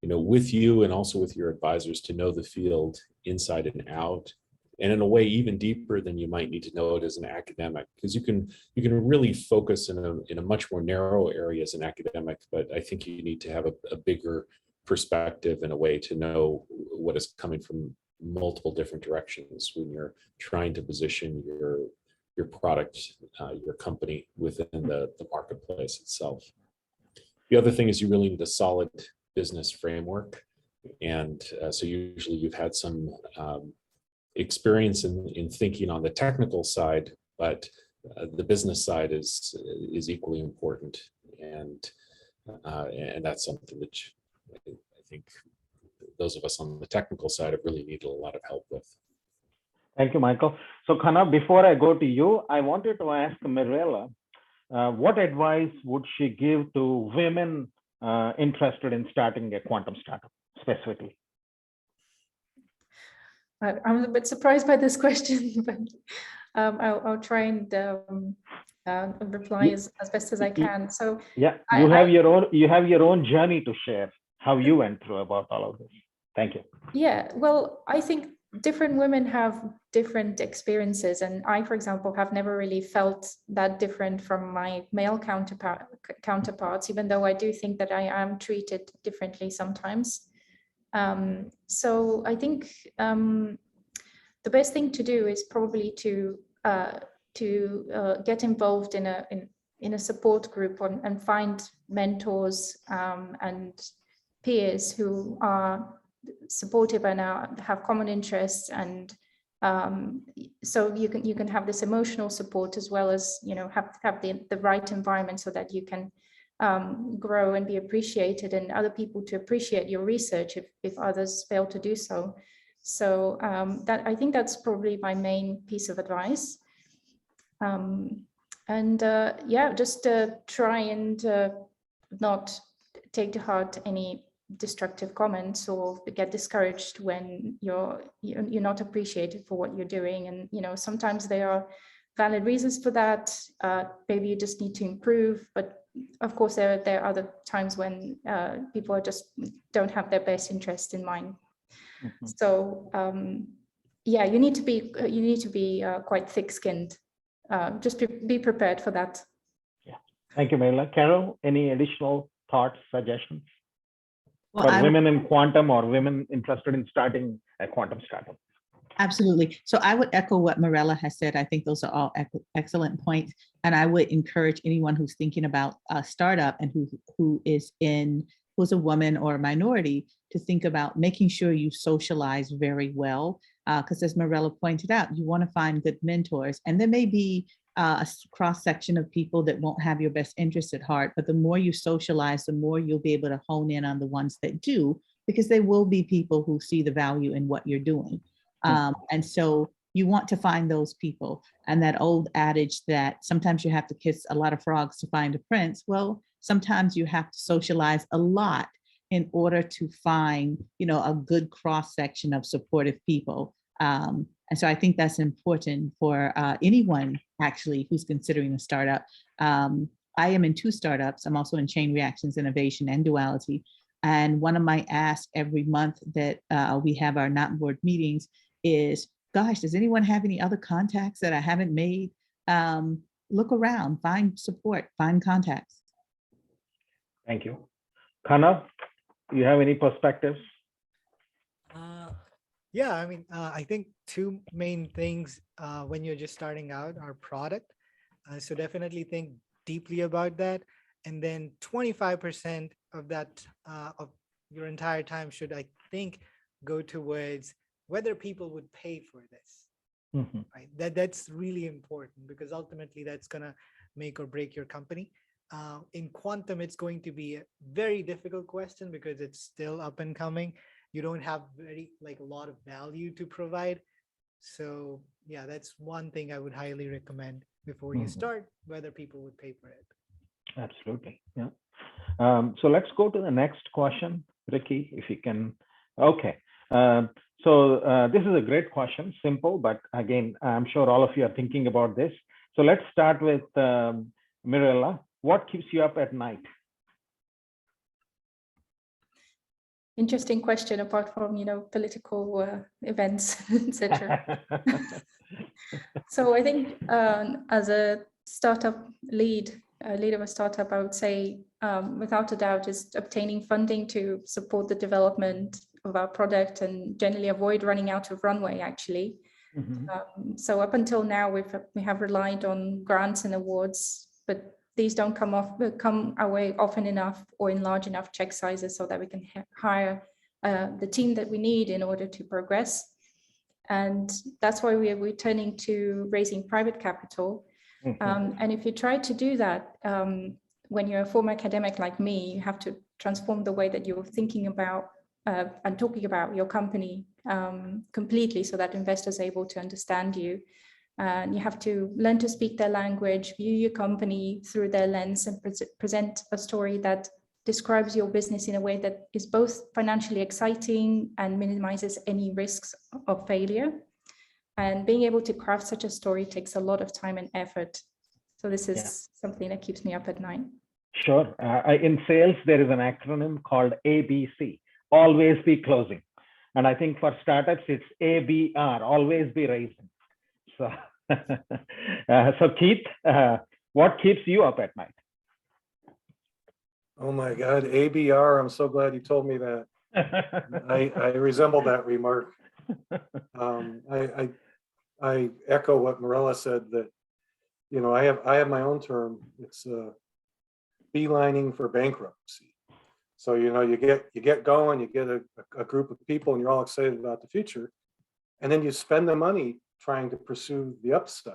with you and also with your advisors to know the field inside and out, and in a way even deeper than you might need to know it as an academic, because you can really focus in a much more narrow area as an academic, but I think you need to have a bigger perspective and a way to know what is coming from multiple different directions when you're trying to position your product, your company within the marketplace itself. The other thing is you really need a solid business framework. And so usually you've had some experience in thinking on the technical side, but the business side is equally important. And that's something that I think those of us on the technical side have really needed a lot of help with. Thank you, Michael. So Kana, before I go to you, I wanted to ask Mirella, what advice would she give to women interested in starting a quantum startup specifically? I'm a bit surprised by this question, but I'll try and reply as best as I can. So yeah, you have your own journey to share, how you went through about all of this. Thank you. Yeah, well, I think different women have different experiences, and I, for example, have never really felt that different from my male counterparts, even though I do think that I am treated differently sometimes. So I think the best thing to do is probably to get involved in a support group and find mentors and peers who are supportive and have common interests, and so you can have this emotional support as well as have the right environment so that you can grow and be appreciated, and other people to appreciate your research if others fail to do so. So that I think that's probably my main piece of advice. Yeah, just try and not take to heart any destructive comments or get discouraged when you're not appreciated for what you're doing, and sometimes there are valid reasons for that. Maybe you just need to improve, but of course there are other times when people don't have their best interest in mind. Mm-hmm. So yeah, you need to be quite thick-skinned. Just be prepared for that. Yeah, thank you, Mayla. Carol, any additional thoughts, suggestions? Well, for women in quantum or women interested in starting a quantum startup? Absolutely. So I would echo what Marella has said. I think those are all excellent points. And I would encourage anyone who's thinking about a startup and who's a woman or a minority to think about making sure you socialize very well. Because as Marella pointed out, you want to find good mentors. And there may be a cross section of people that won't have your best interest at heart. But the more you socialize, the more you'll be able to hone in on the ones that do, because there will be people who see the value in what you're doing. And so you want to find those people. And that old adage that sometimes you have to kiss a lot of frogs to find a prince. Well, sometimes you have to socialize a lot in order to find, a good cross section of supportive people. And so I think that's important for anyone actually who's considering a startup. I am in 2 startups. I'm also in Chain Reactions Innovation and Duality. And one of my asks every month that we have our not board meetings is, gosh, does anyone have any other contacts that I haven't made? Look around, find support, find contacts. Thank you. Kanav, you have any perspectives? Yeah, I mean, I think 2 main things when you're just starting out are product. So definitely think deeply about that. And then 25% of that, of your entire time should, I think, go towards whether people would pay for this. Right? That's really important, because ultimately that's going to make or break your company. In quantum, it's going to be a very difficult question because it's still up and coming. You don't have a lot of value to provide. So yeah, that's one thing I would highly recommend before you start, whether people would pay for it. Absolutely. Yeah. So let's go to the next question, Ricky, if you can. Okay. So this is a great question, simple, but again, I'm sure all of you are thinking about this. So let's start with Mirella. What keeps you up at night? Interesting question, apart from, political events, etc. So I think as a startup lead of a startup, I would say without a doubt is obtaining funding to support the development of our product and generally avoid running out of runway, actually. So up until now, we have relied on grants and awards, but these don't come our way often enough or in large enough check sizes so that we can hire the team that we need in order to progress. And that's why we're turning to raising private capital. And if you try to do that, when you're a former academic like me, you have to transform the way that you're thinking about and talking about your company completely so that investors are able to understand you. And you have to learn to speak their language, view your company through their lens, and present a story that describes your business in a way that is both financially exciting and minimizes any risks of failure. And being able to craft such a story takes a lot of time and effort. So this is something that keeps me up at night. Sure. In sales, there is an acronym called ABC, always be closing. And I think for startups, it's ABR, always be raising. So, so Keith, what keeps you up at night? Oh my God, ABR, I'm so glad you told me that. I resemble that remark. I echo what Marella said, that, I have my own term. It's beelining for bankruptcy. So, you get going, you get a group of people and you're all excited about the future. And then you spend the money trying to pursue the upside.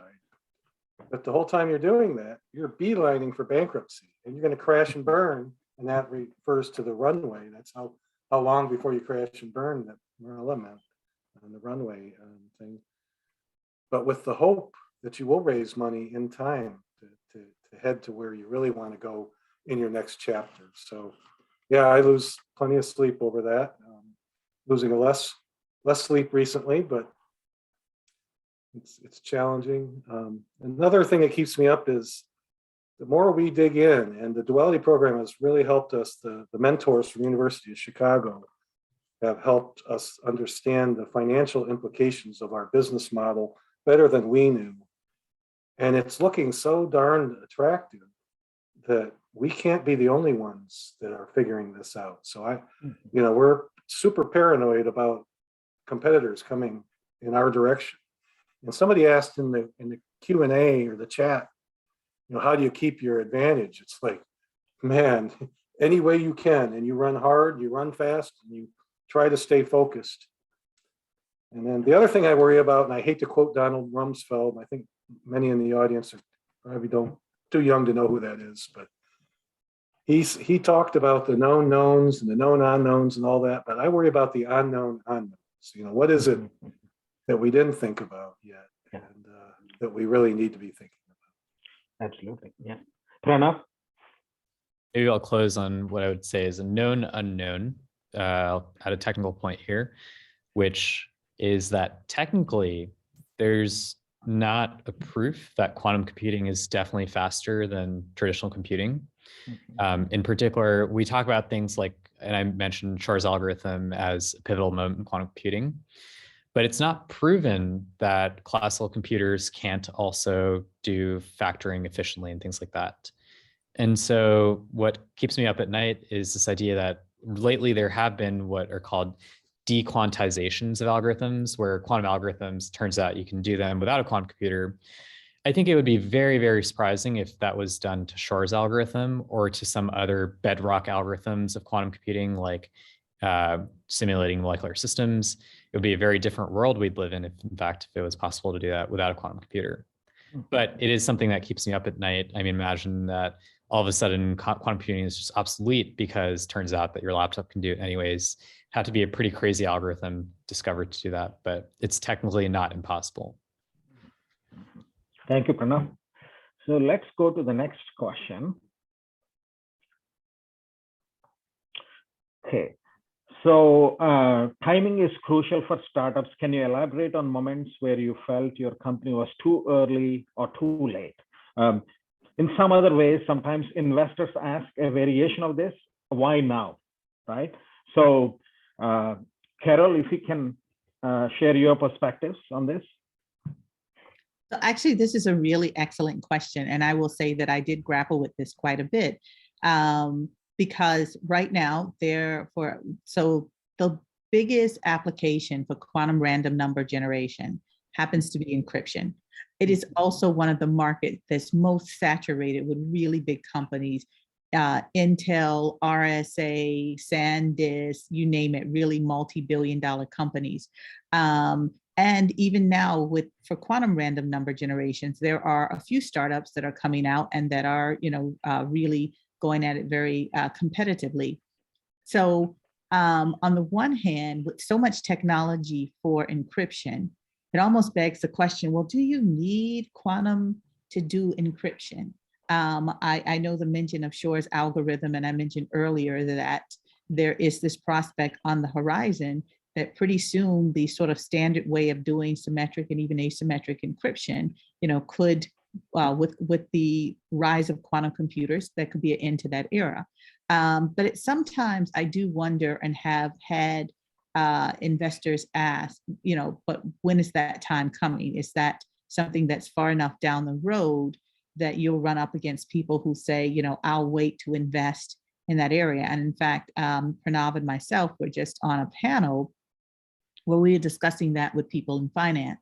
But the whole time you're doing that, you're beelining for bankruptcy and you're going to crash and burn. And that refers to the runway. That's how long before you crash and burn that Marilla meant on the runway thing. But with the hope that you will raise money in time to head to where you really want to go in your next chapter. So yeah, I lose plenty of sleep over that. Losing a less sleep recently, but it's challenging. Another thing that keeps me up is the more we dig in, and the Duality program has really helped us. The mentors from University of Chicago have helped us understand the financial implications of our business model better than we knew. And it's looking so darn attractive that we can't be the only ones that are figuring this out. So we're super paranoid about competitors coming in our direction. And somebody asked in the Q&A or the chat, how do you keep your advantage? It's like, man, any way you can, and you run hard, you run fast, and you try to stay focused. And then the other thing I worry about, and I hate to quote Donald Rumsfeld, I think many in the audience are probably too young to know who that is, but he talked about the known knowns and the known unknowns and all that, but I worry about the unknown unknowns. What is it that we didn't think about yet, and that we really need to be thinking about? Absolutely, yeah. Pranav? Maybe I'll close on what I would say is a known unknown. I'll add a technical point here, which is that technically there's not a proof that quantum computing is definitely faster than traditional computing. In particular, we talk about things like, and I mentioned Shor's algorithm as a pivotal moment in quantum computing, but it's not proven that classical computers can't also do factoring efficiently and things like that. And so what keeps me up at night is this idea that lately there have been what are called dequantizations of algorithms, where quantum algorithms, turns out you can do them without a quantum computer. I think it would be very, very surprising if that was done to Shor's algorithm or to some other bedrock algorithms of quantum computing, like simulating molecular systems. It would be a very different world we'd live in if, in fact, if it was possible to do that without a quantum computer. But it is something that keeps me up at night. I mean, imagine that all of a sudden quantum computing is just obsolete because it turns out that your laptop can do it anyways. Have to be a pretty crazy algorithm discovered to do that, but it's technically not impossible. Thank you, Pranav. So let's go to the next question. Okay, so timing is crucial for startups. Can you elaborate on moments where you felt your company was too early or too late? In some other ways, sometimes investors ask a variation of this, why now, right? So Carol, if you can share your perspectives on this. So actually, this is a really excellent question. And I will say that I did grapple with this quite a bit because right now the biggest application for quantum random number generation happens to be encryption. It is also one of the markets that's most saturated with really big companies, Intel, RSA, SanDisk, you name it, really multi-billion-dollar companies. And even now for quantum random number generations, there are a few startups that are coming out and that are, really going at it very competitively. So on the one hand, with so much technology for encryption, it almost begs the question, well, do you need quantum to do encryption? I know the mention of Shor's algorithm, and I mentioned earlier that there is this prospect on the horizon that pretty soon the sort of standard way of doing symmetric and even asymmetric encryption, could, with the rise of quantum computers, that could be an end to that era. But sometimes I do wonder and have had investors ask, but when is that time coming? Is that something that's far enough down the road that you'll run up against people who say, I'll wait to invest in that area? And in fact, Pranav and myself were just on a panel where we were discussing that with people in finance.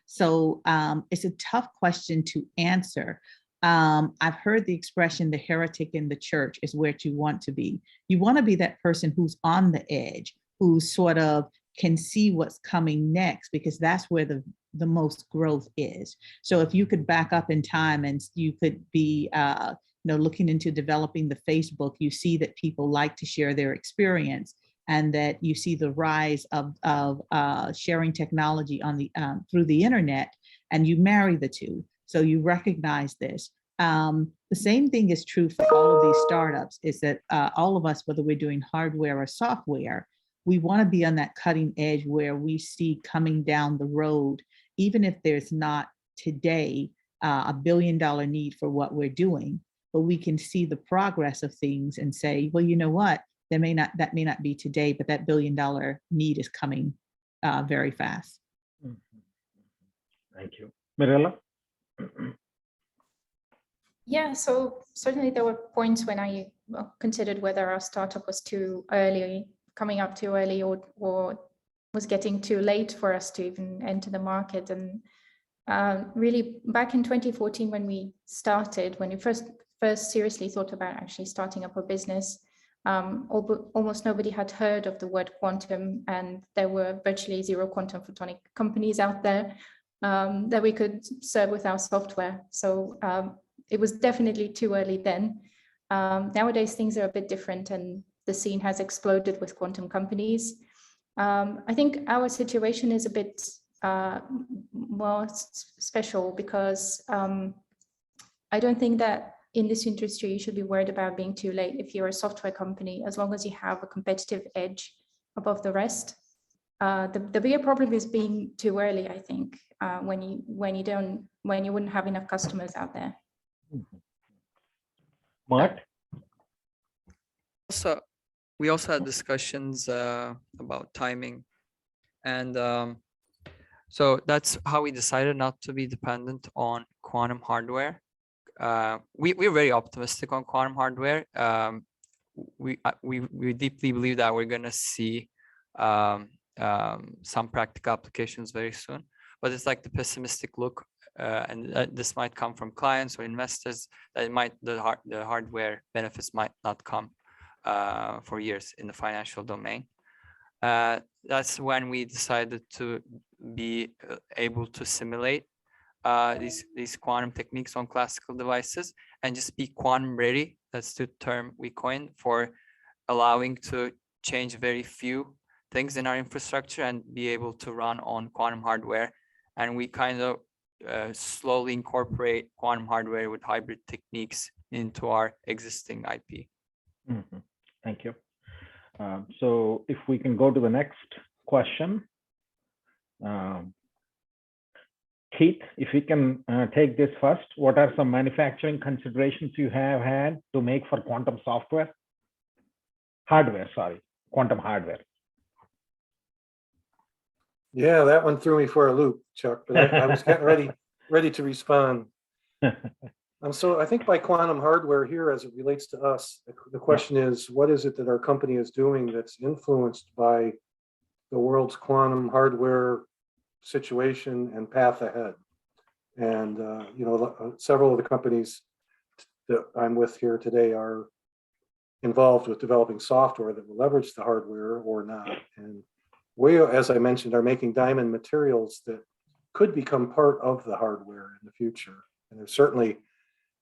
So it's a tough question to answer. I've heard the expression, the heretic in the church is where you want to be. You want to be that person who's on the edge, who sort of can see what's coming next, because that's where the most growth is. So if you could back up in time and you could be looking into developing the Facebook, you see that people like to share their experience, and that you see the rise of sharing technology on the through the internet, and you marry the two. So you recognize this. The same thing is true for all of these startups, is that all of us, whether we're doing hardware or software, we want to be on that cutting edge where we see coming down the road, even if there's not today a $1 billion need for what we're doing, but we can see the progress of things and say, well, you know what? That may not be today, but that $1 billion need is coming very fast. Thank you. Mirella? Yeah, so certainly there were points when I considered whether our startup was too early, coming up too early, or was getting too late for us to even enter the market. And really back in 2014, when we first seriously thought about actually starting up a business, almost nobody had heard of the word quantum, and there were virtually zero quantum photonic companies out there that we could serve with our software. So it was definitely too early then. Nowadays, things are a bit different, and the scene has exploded with quantum companies. I think our situation is a bit special because I don't think that in this industry you should be worried about being too late if you're a software company, as long as you have a competitive edge above the rest. The bigger problem is being too early, I think, when you wouldn't have enough customers out there. Mart? So we also had discussions about timing, and so that's how we decided not to be dependent on quantum hardware. We're very optimistic on quantum hardware. We deeply believe that we're going to see some practical applications very soon, but it's like the pessimistic look, and this might come from clients or investors, that the hardware benefits might not come for years in the financial domain. That's when we decided to be able to simulate these quantum techniques on classical devices and just be quantum ready. That's the term we coined for allowing to change very few things in our infrastructure and be able to run on quantum hardware. And we kind of slowly incorporate quantum hardware with hybrid techniques into our existing IP. Mm-hmm. Thank you. So if we can go to the next question. Keith, if you can take this first, what are some manufacturing considerations you have had to make for quantum quantum hardware? Yeah, that one threw me for a loop, Chuck, but I was getting ready to respond. So I think by quantum hardware here, as it relates to us, the question is, what is it that our company is doing that's influenced by the world's quantum hardware situation and path ahead? And several of the companies that I'm with here today are involved with developing software that will leverage the hardware or not. And we, as I mentioned, are making diamond materials that could become part of the hardware in the future. And there's certainly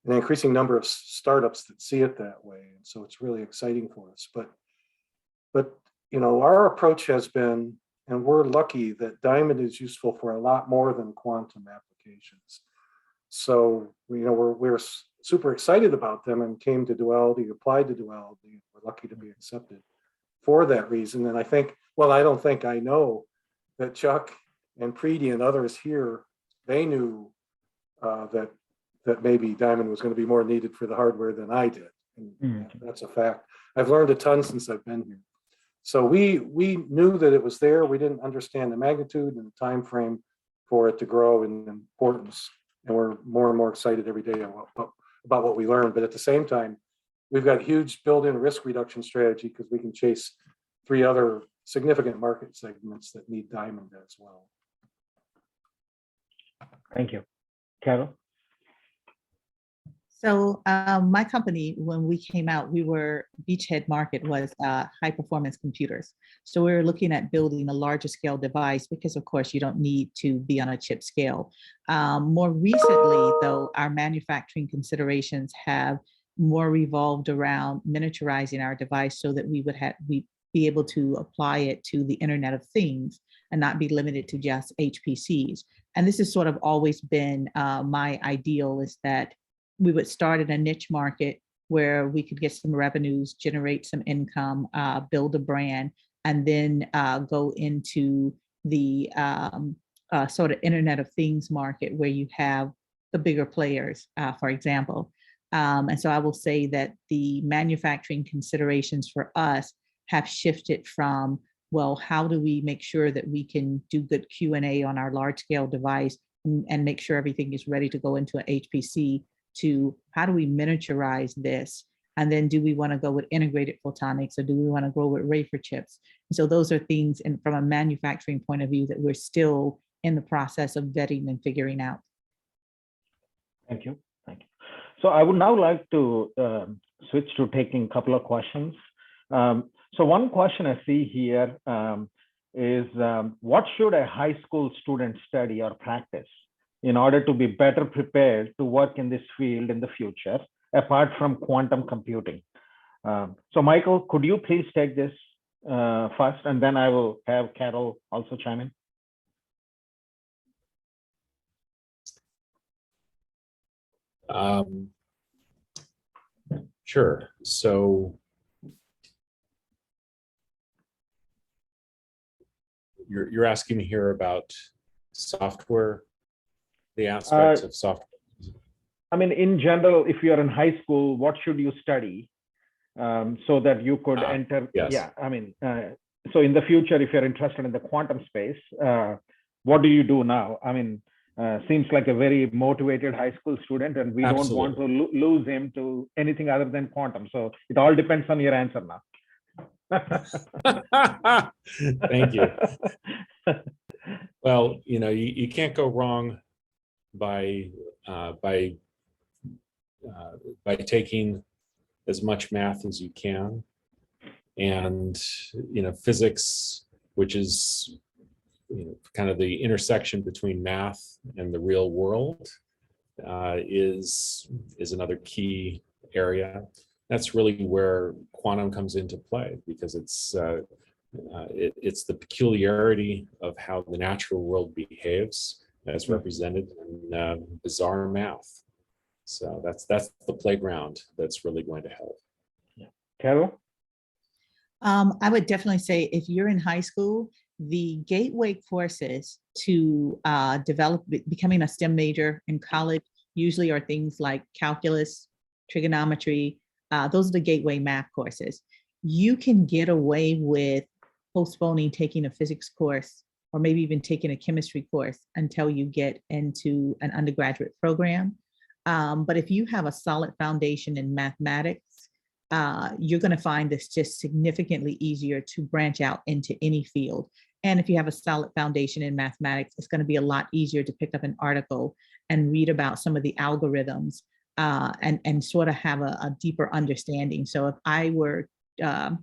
an increasing number of startups that see it that way. And so it's really exciting for us. But our approach has been, and we're lucky that diamond is useful for a lot more than quantum applications. So we're super excited about them and came to Duality, applied to Duality. We're lucky to be accepted for that reason. And I know that Chuck and Preeti and others here, they knew that maybe diamond was going to be more needed for the hardware than I did. And that's a fact. I've learned a ton since I've been here. So we knew that it was there. We didn't understand the magnitude and the time frame for it to grow in importance. And we're more and more excited every day about what we learned. But at the same time, we've got huge built-in risk reduction strategy because we can chase 3 other significant market segments that need diamond as well. Thank you. Carol? So my company, when we came out, beachhead market was high performance computers. So we were looking at building a larger scale device because of course you don't need to be on a chip scale. More recently though, our manufacturing considerations have more revolved around miniaturizing our device so that we'd be able to apply it to the Internet of Things and not be limited to just HPCs. And this has sort of always been my ideal, is that we would start in a niche market where we could get some revenues, generate some income, build a brand, and then go into the sort of Internet of Things market where you have the bigger players, for example. And so I will say that the manufacturing considerations for us have shifted from, well, how do we make sure that we can do good Q&A on our large scale device and make sure everything is ready to go into an HPC, to how do we miniaturize this And then do we want to go with integrated photonics, or do we want to go with wafer chips? And so those are things, and from a manufacturing point of view, that we're still in the process of vetting and figuring out. Thank you. Thank you. So I would now like to switch to taking a couple of questions. So one question I see here is what should a high school student study or practice in order to be better prepared to work in this field in the future, apart from quantum computing? So Michael, could you please take this first, and then I will have Carol also chime in. Sure. So you're asking me here about software, the aspects of software. I mean, in general, if you're in high school, what should you study so that you could enter? Yes. Yeah, I mean, so in the future, if you're interested in the quantum space, what do you do now? I mean, seems like a very motivated high school student, and we don't want to lose him to anything other than quantum. So it all depends on your answer now. Thank you. Well, you know, you can't go wrong by taking as much math as you can, and you know, physics, which is kind of the intersection between math and the real world, is another key area. That's really where quantum comes into play, because it's the peculiarity of how the natural world behaves as represented in bizarre math. So that's the playground that's really going to help. Yeah. Carol? I would definitely say, if you're in high school, the gateway courses to becoming a STEM major in college usually are things like calculus, trigonometry. Those are the gateway math courses. You can get away with postponing taking a physics course, or maybe even taking a chemistry course, until you get into an undergraduate program. But if you have a solid foundation in mathematics, you're going to find this just significantly easier to branch out into any field. And if you have a solid foundation in mathematics, it's going to be a lot easier to pick up an article and read about some of the algorithms and sort of have a deeper understanding. So if I were, I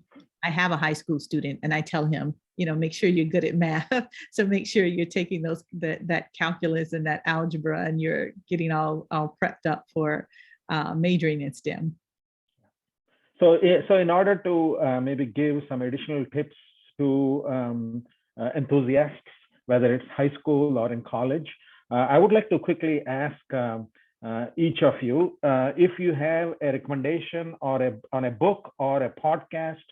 have a high school student, and I tell him, you know, make sure you're good at math. So make sure you're taking that calculus and that algebra, and you're getting all prepped up for majoring in STEM. So in order to maybe give some additional tips to enthusiasts, whether it's high school or in college, I would like to quickly ask each of you if you have a recommendation or on a book or a podcast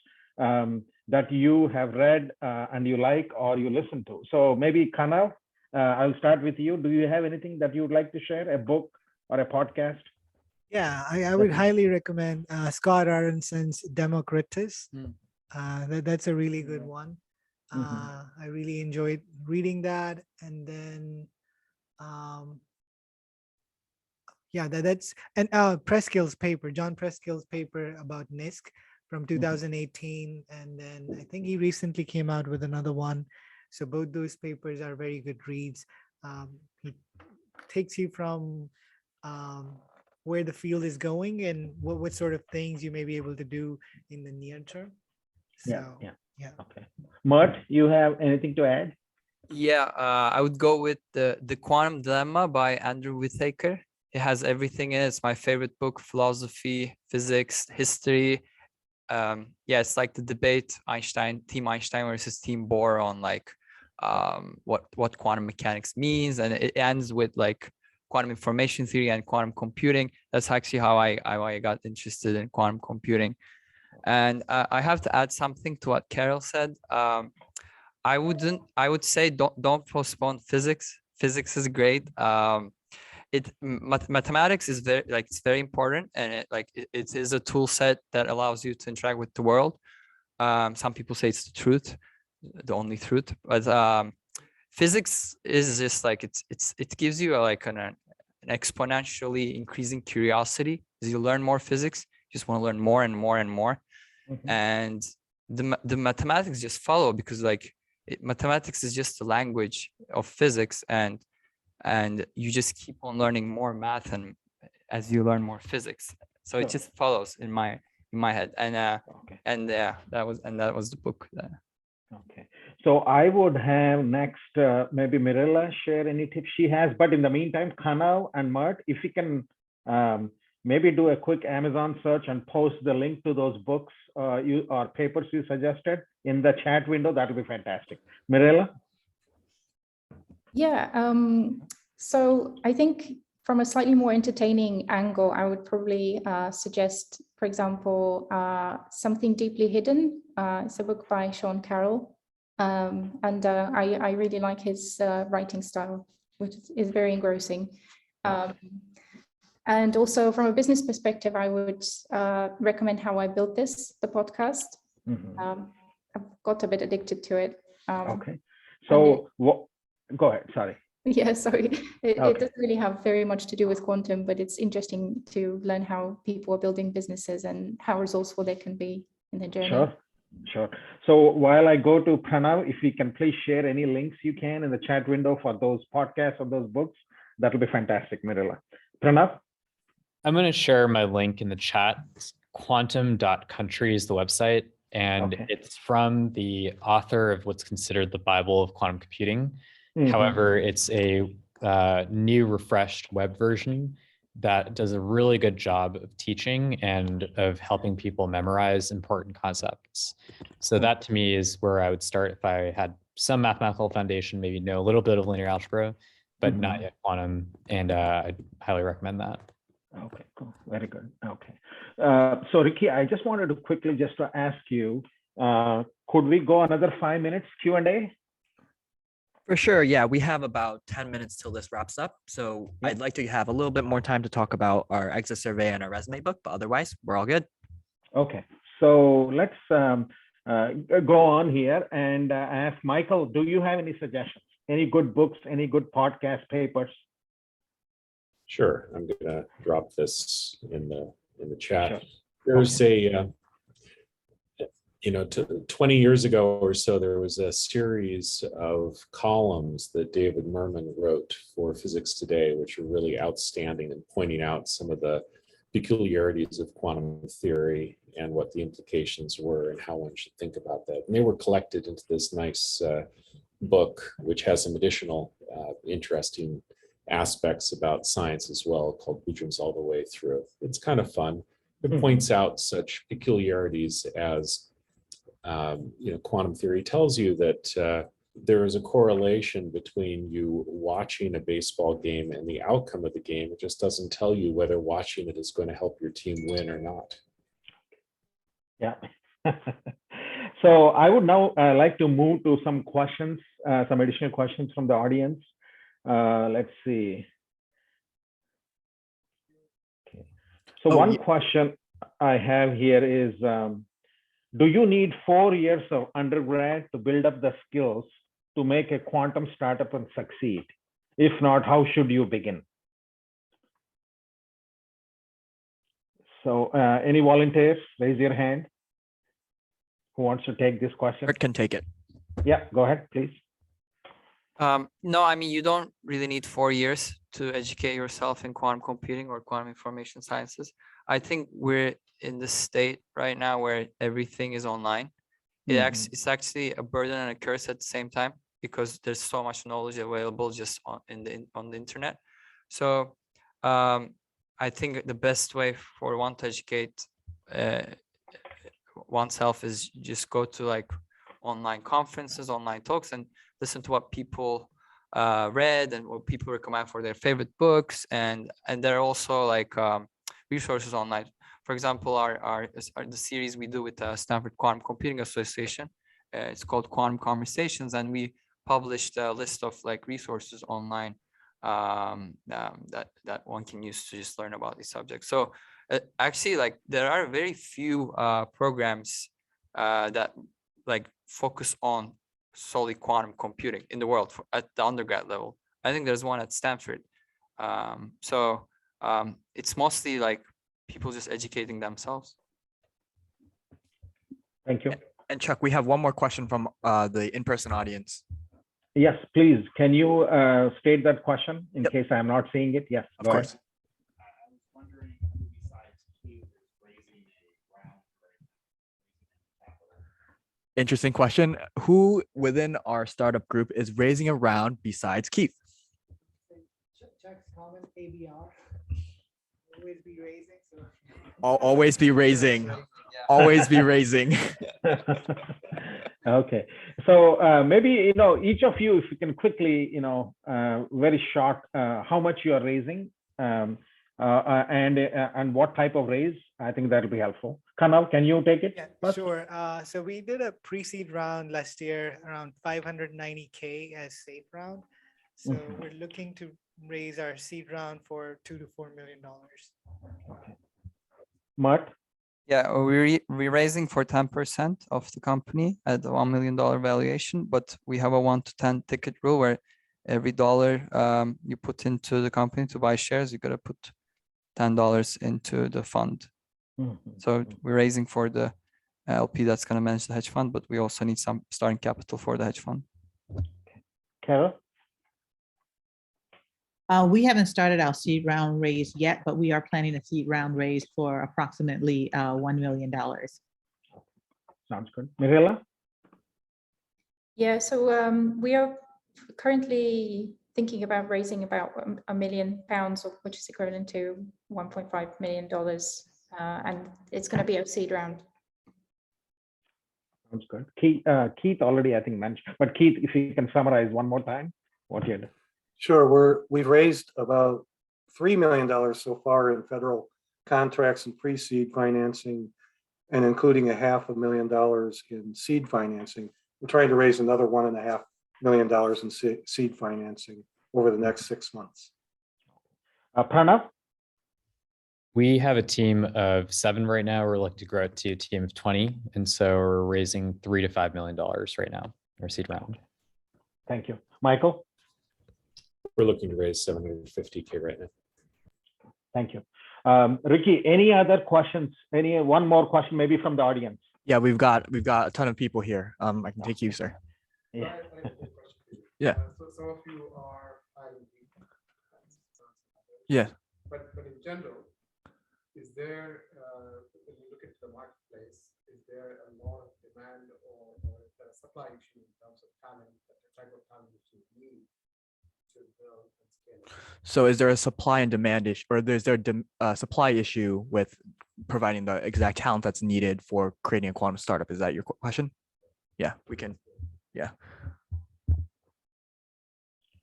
that you have read and you like or you listen to. So maybe Kanav, I'll start with you. Do you have anything that you would like to share, a book or a podcast? Yeah, I would highly recommend Scott Aronson's Democritus. That's a really good one. I really enjoyed reading that. And then, yeah, that's, and Preskill's paper, John Preskill's paper about NISC from 2018. And then I think he recently came out with another one. So both those papers are very good reads. He takes you from where the field is going and what sort of things you may be able to do in the near term. So, yeah. Okay. Mart, you have anything to add? Yeah, I would go with the Quantum Dilemma by Andrew Whittaker. It has everything in it. It's my favorite book: philosophy, physics, history. Yeah, it's like the debate Team Einstein versus Team Bohr on like what quantum mechanics means, and it ends with like quantum information theory and quantum computing. That's actually how I got interested in quantum computing. And I have to add something to what Carol said. I would say don't postpone physics. Physics is great. Mathematics is it's very important, and it is a tool set that allows you to interact with the world. Some people say it's the truth, the only truth, but physics is just like it gives you like an exponentially increasing curiosity. As you learn more physics, just want to learn more and more and more. And the mathematics just follow, because like mathematics is just the language of physics, and you just keep on learning more math and as you learn more physics. So it just follows in my head. And that was the book. Okay, so I would have next maybe Mirella share any tips she has, but in the meantime, Kanav and Mart, if you can maybe do a quick Amazon search and post the link to those books or papers you suggested in the chat window, that would be fantastic. Mirella? Yeah, so I think from a slightly more entertaining angle, I would probably suggest, for example, Something Deeply Hidden. It's a book by Sean Carroll. And I really like his writing style, which is very engrossing. And also from a business perspective, I would recommend How I Built This, the podcast. I've got a bit addicted to it. Okay, so go ahead, sorry. Yeah, sorry. It doesn't really have very much to do with quantum, but it's interesting to learn how people are building businesses and how resourceful they can be in their journey. Sure. So while I go to Pranav, if you can please share any links you can in the chat window for those podcasts or those books, that'll be fantastic, Mirella. Pranav? I'm going to share my link in the chat. Quantum.country is the website, and it's from the author of what's considered the Bible of quantum computing. However, it's a new, refreshed web version that does a really good job of teaching and of helping people memorize important concepts. So that to me is where I would start if I had some mathematical foundation, maybe know a little bit of linear algebra, but not yet quantum. And I'd highly recommend that. Okay, cool. Very good. Okay. So Ricky, I just wanted to quickly just to ask you, could we go another 5 minutes Q&A? For sure. Yeah, we have about 10 minutes till this wraps up. So I'd like to have a little bit more time to talk about our exit survey and our resume book, but otherwise we're all good. Okay, so let's go on here and ask Michael, do you have any suggestions? Any good books, any good podcast papers? Sure, I'm gonna drop this in the chat. Sure. There's a 20 years ago or so, there was a series of columns that David Merman wrote for Physics Today, which are really outstanding and pointing out some of the peculiarities of quantum theory and what the implications were and how one should think about that. And they were collected into this nice book, which has some additional interesting aspects about science as well, called Blue Dreams All the Way Through. It's kind of fun. It points out such peculiarities as quantum theory tells you that there is a correlation between you watching a baseball game and the outcome of the game. It just doesn't tell you whether watching it is going to help your team win or not. Yeah. So I would now like to move to some questions, some additional questions from the audience. Let's see. Okay. So one question I have here is, do you need 4 years of undergrad to build up the skills to make a quantum startup and succeed? If not, how should you begin? So any volunteers, raise your hand. Who wants to take this question? Art can take it. Yeah, go ahead, please. No, I mean, you don't really need 4 years to educate yourself in quantum computing or quantum information sciences. I think we're in the state right now where everything is online. It's actually a burden and a curse at the same time, because there's so much knowledge available just on the internet. So I think the best way for one to educate oneself is just go to like online conferences, online talks, and listen to what people read and what people recommend for their favorite books. And there are also like resources online. For example, the series we do with the Stanford Quantum Computing Association, it's called Quantum Conversations, and we published a list of like resources online that one can use to just learn about these subjects. So actually, like there are very few programs that like focus on solely quantum computing in the world at the undergrad level. I think there's one at Stanford. So it's mostly like people just educating themselves. Thank you. And Chuck, we have one more question from the in-person audience. Yes, please. Can you state that question in case I'm not seeing it? Yes, Of go course. ahead. Interesting question. Who within our startup group is raising a round besides Keith? Chuck's comment, ABR. Always be raising. So. Always be raising. Always be raising. Okay, so maybe each of you, if you can quickly, very short, how much you are raising, and what type of raise. I think that'll be helpful. Kanav, can you take it? Yeah, first? sure. So we did a pre-seed round last year, around 590K as safe round. So we're looking to raise our seed round for $2 to $4 million. Okay. Mart? Yeah, we're raising for 10% of the company at the $1 million valuation, but we have a 1 to 10 ticket rule where every dollar you put into the company to buy shares, you got to put $10 into the fund. So we're raising for the LP that's going to manage the hedge fund, but we also need some starting capital for the hedge fund. Carol? We haven't started our seed round raise yet, but we are planning a seed round raise for approximately $1 million. Sounds good. Mirela? Yeah, so we are currently thinking about raising about £1 million, which is equivalent to $1.5 million. And it's going to be a seed round. Sounds good. Keith already, I think, mentioned, but Keith, if you can summarize one more time what you did. Sure, we've raised about $3 million so far in federal contracts and pre-seed financing, and including $500,000 in seed financing. We're trying to raise another $1.5 million in seed financing over the next 6 months. Pranav? We have a team of 7 right now. We're looking to grow it to a team of 20. And so we're raising $3 to $5 million right now, our seed round. Thank you. Michael? We're looking to raise 750K right now. Thank you. Ricky, any other questions? One more question, maybe from the audience? Yeah, we've got a ton of people here. I can take you, sir. Yeah. Yeah. So some of you are Yeah. but in general, is there when you look at the marketplace, is there a lot of demand or is there a supply issue in terms of talent, the type of talent that you need to build and scale? So is there a supply and demand issue, or is there a supply issue with providing the exact talent that's needed for creating a quantum startup? Is that your question? Yeah, we can. Yeah.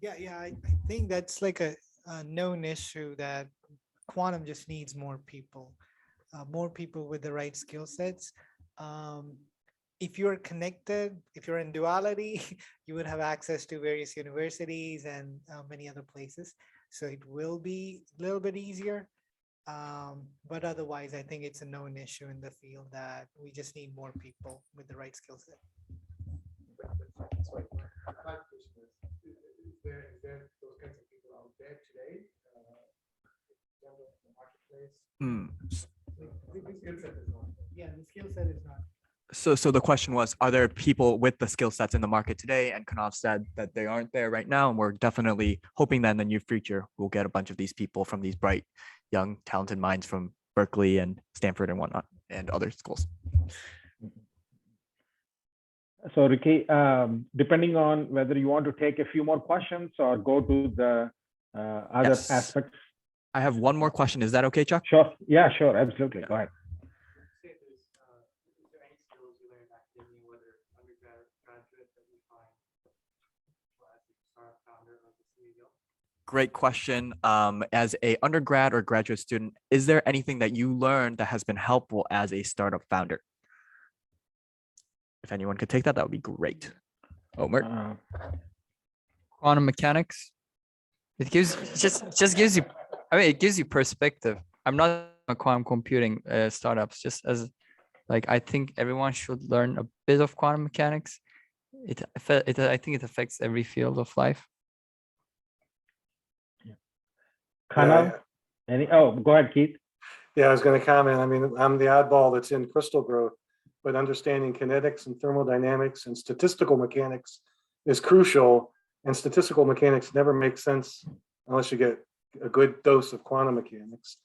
Yeah, I think that's like a known issue that quantum just needs more people with the right skill sets. If you're connected, if you're in Duality, you would have access to various universities and many other places. So it will be a little bit easier. But otherwise, I think it's a known issue in the field that we just need more people with the right skill set. Sorry, my question is there those kinds of people out there today in the marketplace? The skill set is not. Yeah, the skill set is not. So the question was, are there people with the skill sets in the market today? And Kanav said that they aren't there right now. And we're definitely hoping that in the near future, we'll get a bunch of these people from these bright, young, talented minds from Berkeley and Stanford and whatnot, and other schools. So Ricky, depending on whether you want to take a few more questions or go to the other aspects. I have one more question. Is that okay, Chuck? Sure. Yeah, sure. Absolutely. Go ahead. Great question. As a undergrad or graduate student, is there anything that you learned that has been helpful as a startup founder? If anyone could take that, that would be great. Oh, Mart. Quantum mechanics. It just gives you. I mean, it gives you perspective. I'm not a quantum computing startups. Just as like I think everyone should learn a bit of quantum mechanics. I think it affects every field of life. Kanav, go ahead, Keith. Yeah, I was going to comment. I mean, I'm the oddball that's in crystal growth, but understanding kinetics and thermodynamics and statistical mechanics is crucial. And statistical mechanics never make sense unless you get a good dose of quantum mechanics.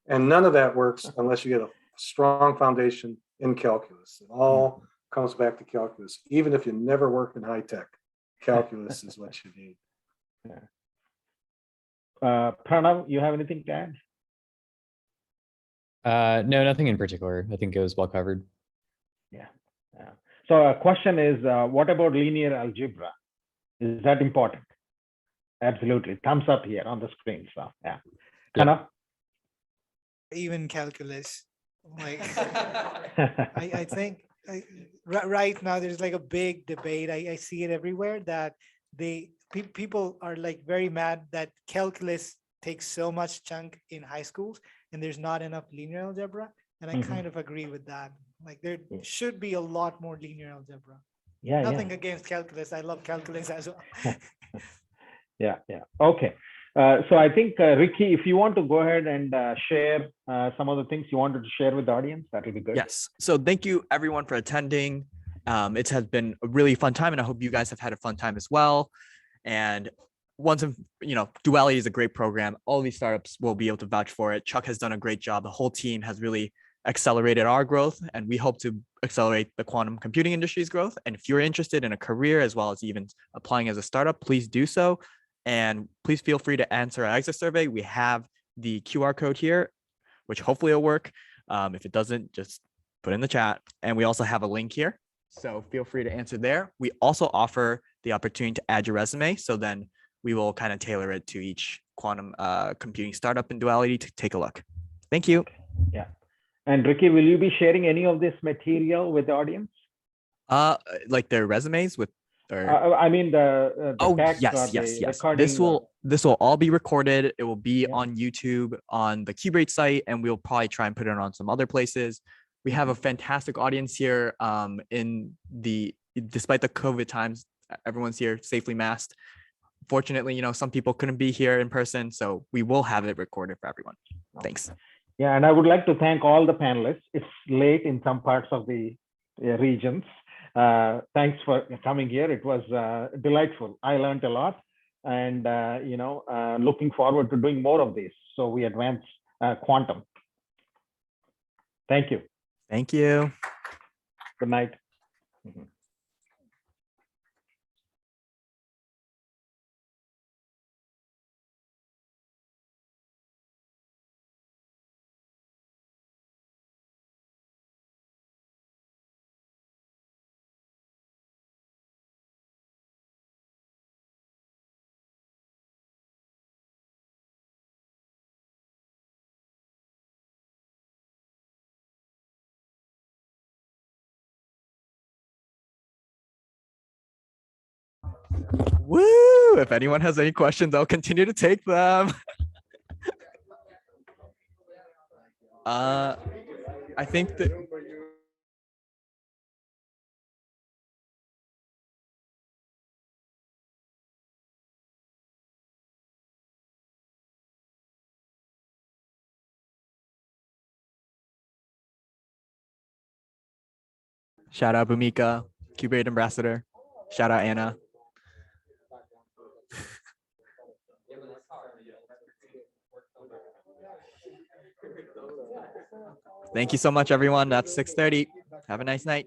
And none of that works unless you get a strong foundation in calculus. It all comes back to calculus. Even if you never worked in high tech, calculus is what you need. Pranav, you have anything to add? No, nothing in particular. I think it was well covered. Yeah. So a question is, what about linear algebra? Is that important? Absolutely. Thumbs up here on the screen. So yeah. Pranav? Even calculus. Like, I think right now there's like a big debate. I see it everywhere that people are like very mad that calculus takes so much chunk in high schools and there's not enough linear algebra. And I kind of agree with that. Like there should be a lot more linear algebra. Yeah. Nothing against calculus. I love calculus as well. Yeah. Okay. So I think, Ricky, if you want to go ahead and share some of the things you wanted to share with the audience, that would be good. Yes. So thank you everyone for attending. It has been a really fun time, and I hope you guys have had a fun time as well. And once, Duality is a great program. All of these startups will be able to vouch for it. Chuck has done a great job. The whole team has really accelerated our growth, and we hope to accelerate the quantum computing industry's growth. And if you're interested in a career as well as even applying as a startup, please do so. And please feel free to answer our exit survey. We have the QR code here, which hopefully will work. If it doesn't, just put in the chat. And we also have a link here, so feel free to answer there. We also offer the opportunity to add your resume. So then we will kind of tailor it to each quantum computing startup in Duality to take a look. Thank you. Yeah. And Ricky, will you be sharing any of this material with the audience? Like their resumes with, or I mean the text or the yes. recording. This will all be recorded. It will be on YouTube, on the Cuberate site, and we'll probably try and put it on some other places. We have a fantastic audience here. Despite the COVID times, everyone's here safely masked. Fortunately, some people couldn't be here in person, so we will have it recorded for everyone. Thanks. Yeah, and I would like to thank all the panelists. It's late in some parts of the regions. Thanks for coming here. It was delightful. I learned a lot, and looking forward to doing more of these. So we advance quantum. Thank you. Thank you. Good night. Woo! If anyone has any questions, I'll continue to take them. I think that. Shout out Bhumika, Cuberate ambassador. Shout out Anna. Thank you so much, everyone. That's 6:30. Have a nice night.